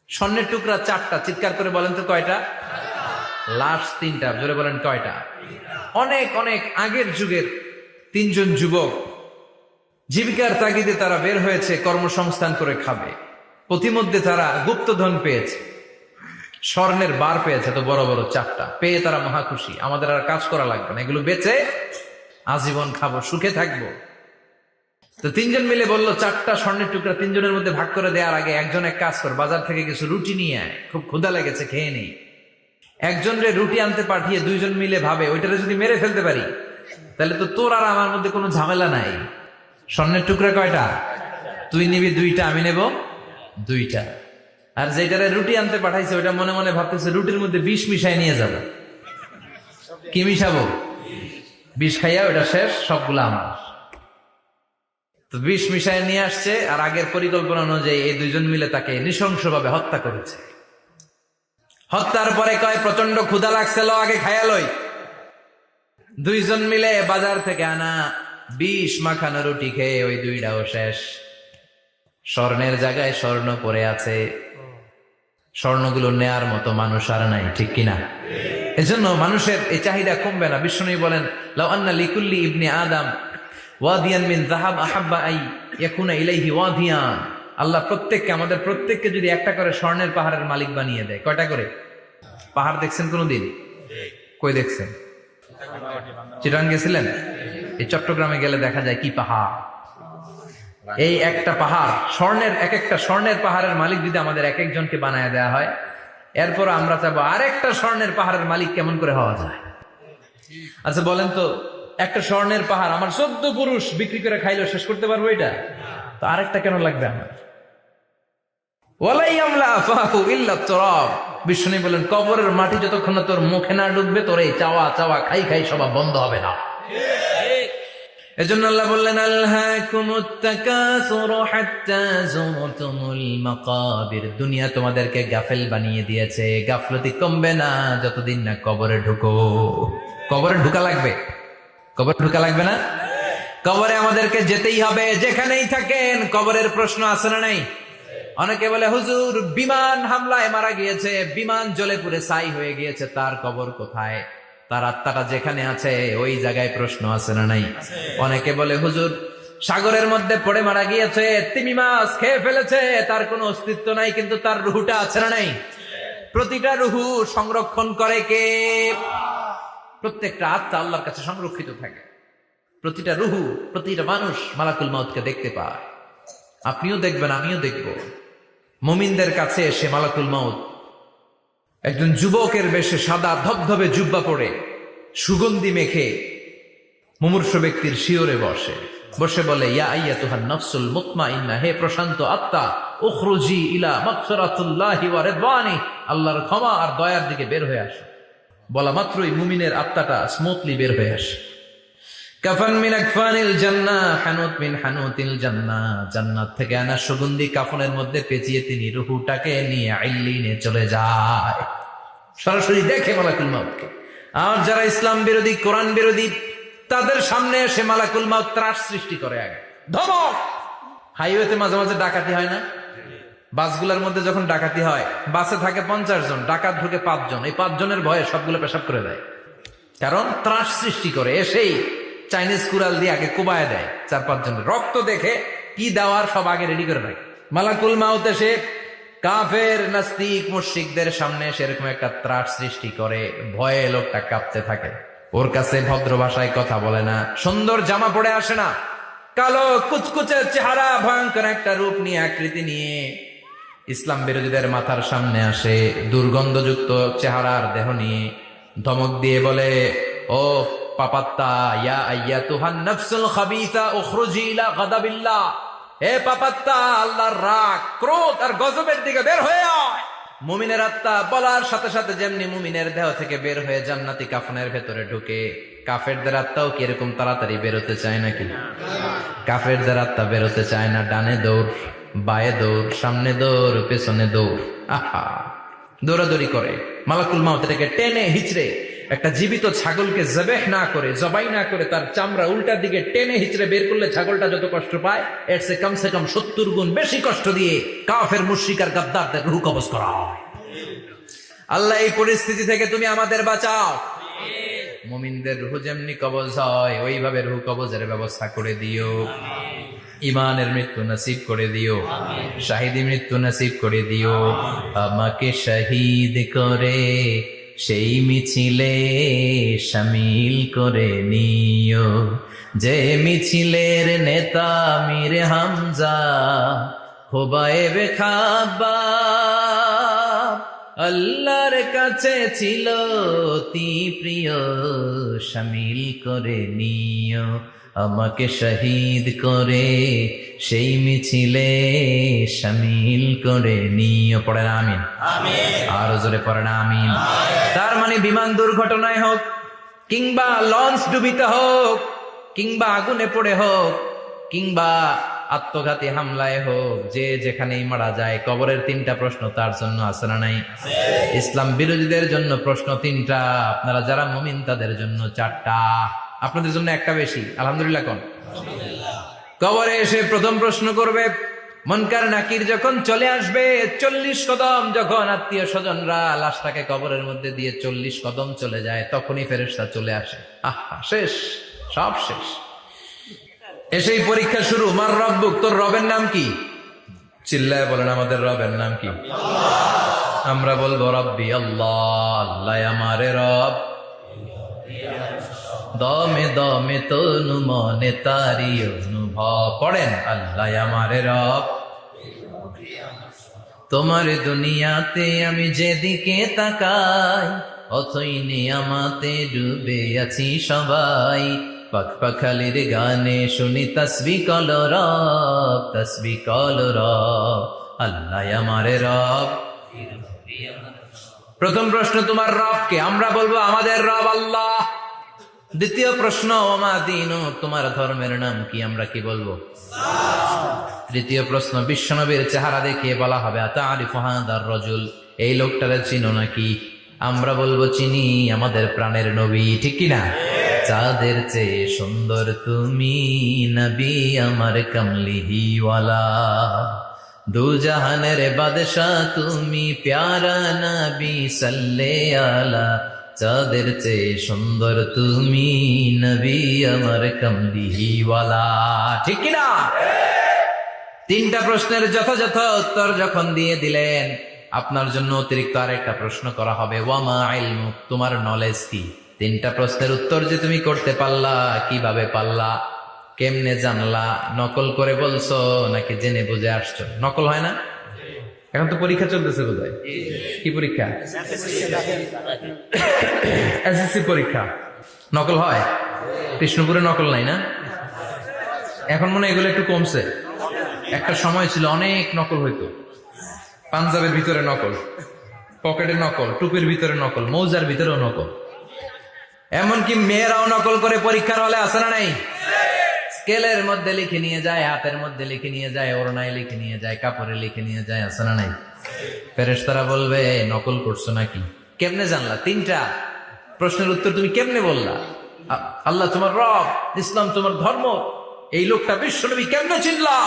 স্বর্ণের টুকরা 4টা, চিৎকার করে বলেন তো কয়টা? লাশ 3টা, জোরে বলেন কয়টা? অনেক অনেক আগের যুগের 3 জন যুবক জীবিকার তাগিদে তারা বের হয়েছে কর্মসংস্থান করে খাবে। প্রতিমধ্যে তারা গুপ্তধন পেয়েছে, স্বর্ণের বার পেয়েছে, তো বড় বড় 4টা পেয়ে তারা মহা খুশি। আমাদের আর কাজ করা লাগবে না, এগুলো বেচে আজীবন খাবো, সুখে থাকবো। তো 3 জন মিলে বললো 4টা স্বর্ণের টুকরা 3 জনের মধ্যে ভাগ করে দেওয়ার আগে একজন এক কাজ কর, বাজার থেকে কিছু রুটি নিয়ে আয়, খুব ক্ষুধা লেগেছে, খেয়ে নেই। একজনরে রুটি আনতে পাঠিয়ে 2 জন মিলে ভাবে, ওইটারে যদি মেরে ফেলতে পারি তাহলে তো তোর আর আমার মধ্যে কোনো ঝামেলা নাই। স্বর্ণের টুকরা কয়টা? তুই নিবি 2টা, আমি নেব 2টা। আর যেটারে রুটি আনতে পাঠাইছে ওইটা মনে মনে ভাবতেছে রুটির মধ্যে বিষ মিশাই নিয়ে যাবো। কি মিশাবো? বিষ খাইয়া ওটা শেষ, সবগুলো আমার। তো বিষ মিশাই নিয়ে আসছে, আর আগের পরিকল্পনা অনুযায়ী এই 2 জন মিলে তাকে নৃশংসভাবে হত্যা করেছে। হত্যার পরে কয়, প্রচন্ড ক্ষুধা লাগছে, লো আগে খাইয়া লই। 2 জন মিলে বাজার থেকে আনা বিষ মাখানো রুটি খেয়ে ওই 2টাও শেষ। স্বর্ণের জায়গায় স্বর্ণ পড়ে আছে, স্বর্ণগুলো নেয়ার মতো মানুষ আর নাই, ঠিক কিনা? এজন্য মানুষের এই চাহিদা কমবে না। বিষ্ণু বলেন, লাউ আন্না লিকুল্লি ইবনে আদম ওয়াদিয়ান মিন যাহাব আহাব্বা আই ইয়াকুনা ইলাইহি ওয়াদিয়ান। আল্লাহ প্রত্যেককে, আমাদের প্রত্যেককে যদি একটা করে স্বর্ণের পাহাড়ের মালিক বানিয়ে দেয়। কয়টা করে পাহাড় দেখছেন কোনদিন? কই দেখছেন? চিটাং গেছিলেন? এই চট্টগ্রামে গেলে দেখা যায় কি পাহাড়। এই একটা পাহাড় স্বর্ণের, একটা স্বর্ণের পাহাড়ের মালিক যদি আমাদের এক একজনকে বানায় দেওয়া হয়, এরপর আমরা চাবো আরেকটা স্বর্ণের পাহাড়ের মালিক কেমন করে হওয়া যায়। আচ্ছা বলেন তো, একটা স্বর্ণের পাহাড় আমার 14 পুরুষ বিক্রি করে খাইলেও শেষ করতে পারবো এটা? তো আরেকটা কেন লাগবে আমার? ওয়ালাই আমলা আফাহু ইল্লা তুরাব। বিষ্ণু বলেন, কবরের মাটি যতক্ষণ না তোর মুখে না ঢুকবে, তোর এই চাওয়া চাওয়া খাই খাই সব বন্ধ হবে না। এজন্য আল্লাহ বললেন, আলহাকুমুত তাকাসুরু হাত্তা যুরতুমুল মাকাবির। দুনিয়া তোমাদেরকে গাফেল বানিয়ে দিয়েছে, গাফলতি কমবে না যতদিন না কবরে ঢুকো। কবরে ঢুকা লাগবে, কবরে ঢুকা লাগবে না? কবরে আমাদেরকে যেতেই হবে, যেখানেই থাকেন। কবরের প্রশ্ন আছে না নাই? অনেকে বলে, হুজুর বিমান হামলায় মারা গিয়েছে, বিমান জ্বলে পুড়ে ছাই হয়ে গিয়েছে, তার কবর কোথায়? তার আত্মাটা যেখানে আছে ওই জায়গায় প্রশ্ন আছে না নাই? অনেকে বলে, হুজুর সাগরের মধ্যে পড়ে মারা গিয়েছে, তিমি মাছ খেয়ে ফেলেছে, তার কোনো অস্তিত্ব নাই, কিন্তু তার রুহুটা আছে না নাই? প্রতিটা রুহু সংরক্ষণ করে কে? প্রত্যেকটা আত্মা আল্লাহর কাছে সংরক্ষিত থাকে। প্রতিটা রুহু, প্রতিটা মানুষ মালাকুল মউতকে দেখতে পায়। আপনিও দেখবেন, আমিও দেখব। মুমিনদের কাছে এসে মালাকুল মউত একজন যুবকের বেশে সাদা ধবধবে জুব্বা পরে সুগন্ধি মেখে মুমূর্ষ ব্যক্তির শিওরে বসে বসে বলে, ইয়া আইয়াতুহান নাফসুল মুতমাইন্নাহ, হে প্রশান্ত আত্মা, উখরুজি ইলা মাগফিরাতুল্লাহি ওয়া রিদওয়ানি, আল্লাহর ক্ষমা আর দয়ার দিকে বের হয়ে আসো। বলা মাত্রই মুমিনের আত্মাটা স্মুথলি বের হয়ে আসে। কাফান মিন আকফানিল জান্নাহ, হানুত মিন হানুতিল জান্নাহ, জান্নাত থেকে আনা সুগন্ধি কাফনের মধ্যে পেঁচিয়ে তিনি রূহটাকে নিয়ে ইল্লিনে চলে যায়। সরাসরি দেখে মালাকুল মাউতকে। আর যারা ইসলাম বিরোধী, কোরআন বিরোধী, তাদের সামনে এসে মালাকুল মাউত ত্রাস সৃষ্টি করে। আগে ধমক। হাইওয়েতে মাঝে মাঝে ডাকাতি হয় না? বাসগুলোর মধ্যে যখন ডাকাতি হয়, বাসে থাকে 50 জন, ডাকাত ঢুকে 5 জন, এই 5 জনের ভয়ে সবগুলো পেশাব করে দেয়। কারণ ত্রাস সৃষ্টি করে। এসেই চাইনিজ কুড়াল দিয়ে আগে কুবায় দেয় 4-5 জনের। রক্ত দেখে কি দেওয়ার সব আগে রেডি করে রাখে। মালাকুল মাউত এসে কাফের, নাস্তিক, মুশরিকদের সামনে সেরকম একটা ত্রাস সৃষ্টি করে। ভয়ে লোকটা কাঁপতে থাকে। ওর কাছে ভদ্র ভাষায় কথা বলে না, সুন্দর জামা পরে আসে না, কালো কুচকুচে চেহারা, ভয়ঙ্কর একটা রূপ নিয়ে, আকৃতি নিয়ে ইসলাম বিরোধীদের মাথার সামনে আসে। দুর্গন্ধযুক্ত চেহারার দেহ নিয়ে ধমক দিয়ে বলে, ও পাপাত্তা, ইয়া আইয়াতুহান নাফসুল খাবিসা উখরুজি ইলা গাদাবিল্লাহ, হে পাপাত্তা, আল্লাহর রাগ, ক্রোধ আর গজবের দিকে বের হয়ে আয়। মুমিনের আত্মা বলার সাথে সাথে যেমনি মুমিনের দেহ থেকে বের হয়ে জান্নাতি কাফনের ভেতরে ঢুকে, কাফেরদের আত্মাও কি এরকম তাড়াতাড়ি বেরোতে চায় নাকি? কাফেরদের আত্মা বেরোতে চায় না। ডানে দৌড়, বায়ে দৌড়, সামনে দৌড়, পেছনে দৌড়, আহা, দৌড়াদৌড়ি করে। মালাকুল মাউত এটাকে টেনে হিচড়ে, একটা জীবিত ছাগলকে জবেহ না করে, জবাই না করে, তার চামড়া উল্টার দিকে টেনে হিচড়ে বের করলে ছাগলটা যত কষ্ট পায়, এর চেয়ে কমসে কম 70 গুণ বেশি কষ্ট দিয়ে কাফের, মুশরিক আর গাদ্দারদের রূহ কবজ করা হয়। আল্লাহ, এই পরিস্থিতি থেকে তুমি আমাদের বাঁচাও। মুমিনদের রূহ যেমনি কবজ হয়, ওইভাবে রূহ কবজের ব্যবস্থা করে দিও। ইমানের মৃত্যু নসিব করে দিও, শাহিদি মৃত্যু নসিব করে দিও। আমাকে শহীদ করে সেই মিছিলে শামিল করে নিও, যে মিছিলের নেতা মীর হামজা, হুবাইবে খাব্বাব, আল্লাহর কাছে ছিল অতি প্রিয়, শামিল করে নিও। আমাকে শহীদ করে সেই মিছিলে শামিল করে নিও। পড়েন আমিন। আরো জোরে পড়েন আমিন। তার মানে বিমান দুর্ঘটনায় হোক, কিংবা লঞ্চ ডুবিতে হোক, কিংবা আগুনে পড়ে হোক, কিংবা আত্মঘাতী হামলায় হোক, যে যেখানেই মারা যায়, কবরের 3টা প্রশ্ন তার জন্য আছে না নাই? ইসলাম বিরোধীদের জন্য প্রশ্ন 3টা, আপনারা যারা মুমিন তাদের জন্য 4টা। আপনাদের জন্য একটা বেশি, আলহামদুলিল্লাহ। কোন? কবরে এসে প্রথম প্রশ্ন করবে মুনকার নাকির যখন চলে আসবে, 40 কদম যখন আত্মীয় স্বজনরা লাশটাকে কবরের মধ্যে দিয়ে 40 কদম চলে যায়, তখনই ফেরেশতা চলে আসে। আহা, শেষ, সব শেষ। এসেই পরীক্ষা শুরু। মার রব্বুক, তোর রবের নাম কি? চিল্লায় বলেন, আমাদের রবের নাম কি? আমরা বলবো রব্বি আল্লাহ, আল্লাহ আমারে রব। দমে দমে তনু মনে তারি অনুভব। পড়েন, আল্লাহ আমারে রব। তোমার দুনিয়াতে আমি যেদিকে তাকাই, অথই নিয়ামাতে ডুবে আছি সবাই। পাখপাখালির গানে শুনি তসবিহ কল রব, তসবিহ কল রব, আল্লাহ আমারে রব। প্রথম প্রশ্ন, তোমার রবকে? আমরা বলবো আমাদের রব আল্লাহ। দ্বিতীয় প্রশ্ন, ওমা দীনু, তোমার ধর্মের নাম কি? আমরা কি বলবো? তৃতীয় প্রশ্ন, বিশ্বনবীর চেহারা দেখিয়ে বলা হবে আতারিফু হাদার রাজুল, এই লোকটারে চিনো নাকি? আমরা বলবো চিনি, আমাদের প্রাণের নবী, ঠিক কিনা? চাঁদের চেয়ে সুন্দর তুমি নবী আমার কমলিহিওয়ালা, দু জাহানের বাদশা তুমি প্যারা নবী সাল্লে আলা, চাঁদের চেয়ে সুন্দর তুমি নবী আমার কমলিহিওয়ালা, ঠিক কিনা? 3টা প্রশ্নের যথাযথ উত্তর যখন দিয়ে দিলেন, আপনার জন্য অতিরিক্ত আরেকটা প্রশ্ন করা হবে, ওয়ামা ইলমুক, তোমার নলেজ কি? 3টা প্রশ্নের উত্তর যে তুমি করতে পারলা, কিভাবে পারলা, কেমনে জানলা? নকল করে বলছো নাকি জেনে বুঝে আসছো? নকল হয় না? এখন তো পরীক্ষা চলতেছে বোধহয়। কি পরীক্ষা? এসএসসি পরীক্ষা। নকল হয়? কৃষ্ণপুরে নকল নাই না? এখন মনে হয় এগুলো একটু কমছে। একটা সময় ছিল অনেক নকল হইতো। পাঞ্জাবের ভিতরে নকল, পকেটে নকল, টুপির ভিতরে নকল, মৌজার ভিতরেও নকল। এমনকি মেয়েরাও নকল করে পরীক্ষার হলে আসে না নাই? স্কেলের মধ্যে লিখে নিয়ে যায়, হাতের মধ্যে লিখে নিয়ে যায়, ওড়নায় লিখে নিয়ে যায়, কাপড়ে লিখে নিয়ে যায়, আসে না নাই? ফেরেশতারা বলবে নকল করছো নাকি? কেমনে জানলা? 3টা প্রশ্নের উত্তর তুমি কেমনে বললা? আল্লাহ তোমার রব, ইসলাম তোমার ধর্ম, এই লোকটা বিশ্বনবী কেমনে চিনলা?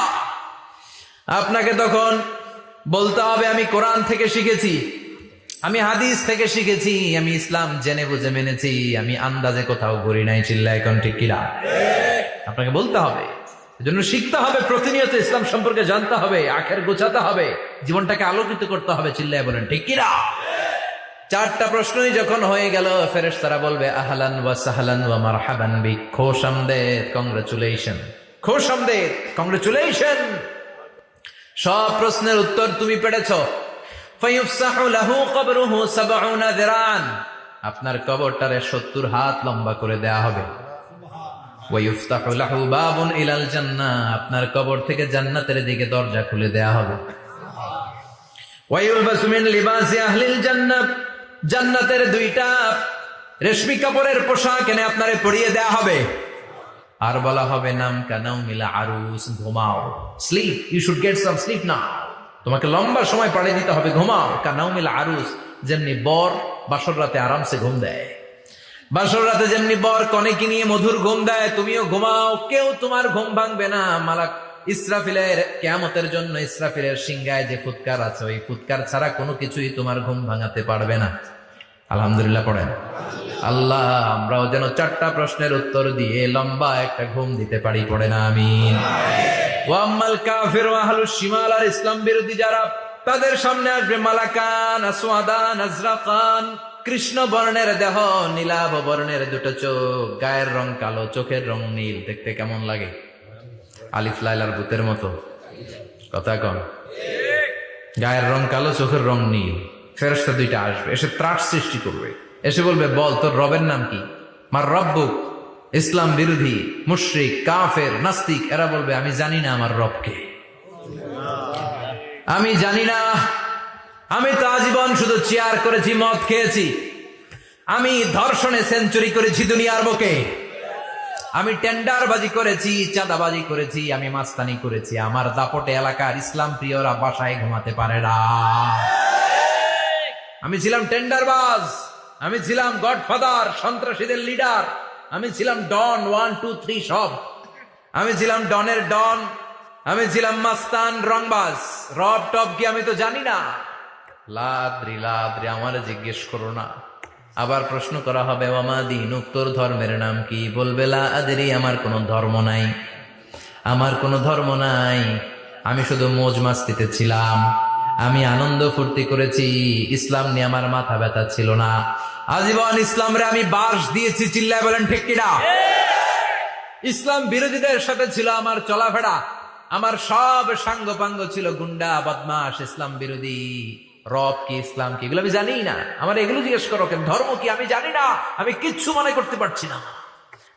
আপনাকে তখন বলতে হবে আমি কোরআন থেকে শিখেছি, আমি হাদিস থেকে শিখেছি, আমি ইসলাম জেনে বুঝে মেনেছি, আমি আন্দাজে কোথাও ঘুরি নাই। চিল্লা এখন ঠিক কিনা? আপনাকে বলতে হবে, এজন্য শিখতে হবে, প্রতিনিয়ত ইসলাম সম্পর্কে জানতে হবে, আখের গোছাতে হবে, জীবনটাকে আলোকিত করতে হবে। চিল্লায় বলেন ঠিক কিনা? 4টা প্রশ্নই যখন হয়ে গেল, ফেরেশতারা বলবে আহলান ওয়া সাহলান ওয়া মারহাবান বিক, খোশামদেদ, কংগ্রাচুলেশন, খোশামদেদ, কংগ্রাচুলেশন, সব প্রশ্নের উত্তর তুমি পেরেছো। ফায়ুফসাহু লাহু কবরুহু 70 যিরান, আপনার কবরটারে 70 হাত লম্বা করে দেয়া হবে। ওয়া ইফতাহু লাহু বাবুন ইলাল জান্নাহ, আপনার কবর থেকে জান্নাতের দিকে দরজা খুলে দেয়া হবে। ওয়া ইউলবাসু মিন লিবাসি আহলিল জান্নাহ, জান্নাতের 2টা রেশমি কাপড়ের পোশাক এনে আপনারে পরিয়ে দেয়া হবে। আর বলা হবে নাম কানাউমিল আরুস, ঘুমাও, sleep, you should get some sleep now, তোমাকে লম্বা সময় পাড়ি দিতে হবে, ঘুমাও। কানাউমিল আরুস, যেমনি বর বাসর রাতে আরামসে ঘুম দেয়, বাসর রাতে যেমনি বর কনেকে নিয়ে মধুর ঘুম দেয়, তুমিও ঘুমাও, কেউ তোমার ঘুম ভাঙবে না। মালাক ইসরাফিলের, কিয়ামতের জন্য ইসরাফিলের সিংহায় যে ফুৎকার আছে, ওই ফুৎকার ছাড়া কোনো কিছুই তোমার ঘুম ভাঙাতে পারবে না। আলহামদুলিল্লাহ পড়েন। আল্লাহ আমরাও যেন 4টা প্রশ্নের উত্তর দিয়ে লম্বা একটা ঘুম দিতে পারি, পড়েন আমিন। ওয়া আম্মাল কাফির ওয়া আহলুশ শিমাল, আর ইসলাম বিরোধী যারা, তাদের সামনে আসবে মালাকান আসওয়াদান আজরাকান, কৃষ্ণ বর্ণের দেহ, নীলাভ বর্ণের 2টো চোখ, গায়ের রং কালো, চোখের রং নীল। দেখতে কেমন লাগে? আলিফ লাইলার ভূতের মতো। কথা কন। গায়ের রং কালো, চোখের রং নীল। ফেরেশতা 2টা আসবে, এসে ত্রাস সৃষ্টি করবে, এসে বলবে বল তোর রবের নাম কি? মার রব্বুক। ইসলাম বিরোধী মুশরিক, কাফের, নাস্তিক এরা বলবে আমি জানি না আমার রবকে, আমি জানি না, আমি তো আজীবন শুধু চেয়ার করেছি, মদ খেয়েছি, আমি ধর্ষণে সেঞ্চুরি করেছি দুনিয়ার বুকে, আমি টেন্ডারবাজি করেছি, চাঁদাবাজি করেছি, আমি মাস্তানি করেছি, আমার দাপটে এলাকার ইসলাম প্রিয়রা বাসায় ঘুমাতে পারে না। আমি ছিলাম টেন্ডারবাজ, আমি ছিলাম গডফাদার, সন্ত্রাসীদের লিডার, আমি ছিলাম ডন 1 2 3 সব, আমি ছিলাম ডনের ডন, আমি ছিলাম মাস্তান, রংবাজ, রব টপ কি আমি তো জানি না। লাদ্রি লাদ্রি, আমার জিজ্ঞেস করো না। আবার প্রশ্ন করা হবে ওয়ামা দীনুক, তোর ধর্মের নাম কি? বলবে লা আদরি, আমার কোনো ধর্ম নাই, আমার কোনো ধর্ম নাই, আমি শুধু মৌজ মাস্তিতে ছিলাম, আমি আনন্দ ফুর্তি করেছি, ইসলাম নিয়ে আমার মাথা ব্যথা ছিল না, আজীবন ইসলামরে আমি বাস দিয়েছি। চিল্লায় বলেন ঠিক কিনা? ইসলাম বিরোধীদের সাথে ছিল আমার চলাফেরা, আমার সব সাঙ্গপাঙ্গ ছিল গুন্ডা, বদমাশ, ইসলাম বিরোধী। রব কি, ইসলাম কি, এগুলো আমি জানি না। আমার এগুলো জিজ্ঞেস করো কেন? ধর্ম কি আমি জানি না, আমি কিচ্ছু মনে করতে পারছি না।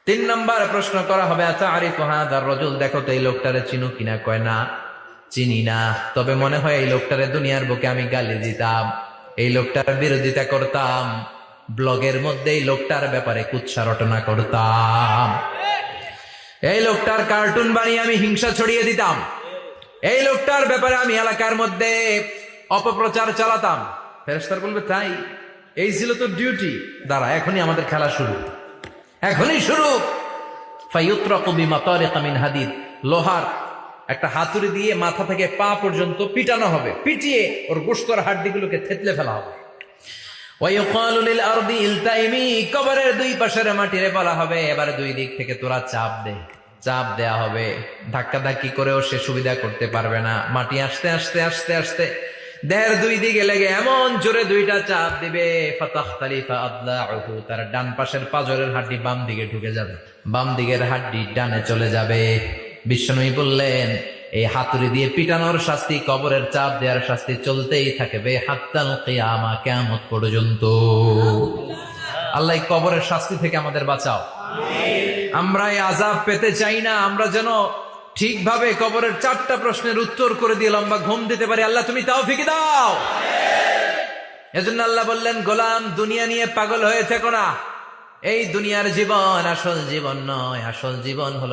3 নম্বর প্রশ্ন করা হবে আচ্ছা আরিফু হাদার রাজুল, দেখো তো এই লোকটারে চিনো কিনা? কয় না, চিনি না, তবে মনে হয় এই লোকটারে দুনিয়ার বুকে আমি গালি দিতাম, এই লোকটার বিরোধিতা করতাম, ব্লগের মধ্যে এই লোকটার ব্যাপারে কুৎসা রটনা করতাম, এই লোকটার কার্টুন বানিয়ে আমি হিংসা ছড়িয়ে দিতাম, এই লোকটার ব্যাপারে আমি এলাকার মধ্যে অপপ্রচার চালাতাম। ফেরেশতারা বলবে তাই? এই ছিল তো ডিউটি, দাঁড়া এখনই আমাদের খেলা শুরু, এখনই শুরু। ফায়ুতরাকু বিমাতারিক মিন হাদিদ, লোহার একটা হাতুড়ি দিয়ে মাথা থেকে পা পর্যন্ত পিটানো হবে, পিটিয়ে ওর গোশতর হাড্ডিগুলোকে থেতলে ফেলা হবে। ওয়ায়ুকালু লিল আরদি ইলতাইমি, কবরের 2 পাশের মাটিরে বলা হবে এবার 2 দিক থেকে তোরা চাপ দে, চাপ দেয়া হবে, ধাক্কা ধাক্কি করেও সে সুবিধা করতে পারবে না, মাটি আস্তে আস্তে আস্তে আস্তে দেহের 2 দিকে লেগে এমন জোরে 2টা চাপ দিবে, ফাতাখতালিফা আদলাউহু, তার ডান পাশের পাজরের হাড্ডি বাম দিকে ঢুকে যাবে, বাম দিকের হাড্ডি ডানে চলে যাবে। বিশ্বনবী বললেন এই হাতুড়ি দিয়ে পিটানোর শাস্তি, কবরের চাপ দেওয়ার শাস্তি চলতেই থাকবে হাত্তাল কিয়ামা, কিয়ামত পর্যন্ত। আল্লাহ কবরের শাস্তি থেকে আমাদের বাঁচাও, আমরা এই আযাব পেতে চাই না, আমরা যেন ঠিকভাবে কবরের 4টা প্রশ্নের উত্তর করে দিয়ে লম্বা ঘুম দিতে পারি। আল্লাহ তুমি তৌফিক দাও। এজন্য আল্লাহ বললেন গোলাম দুনিয়া নিয়ে পাগল হয়ে থেকো না, এই দুনিয়ার জীবন আসল জীবন নয়, আসল জীবন হলো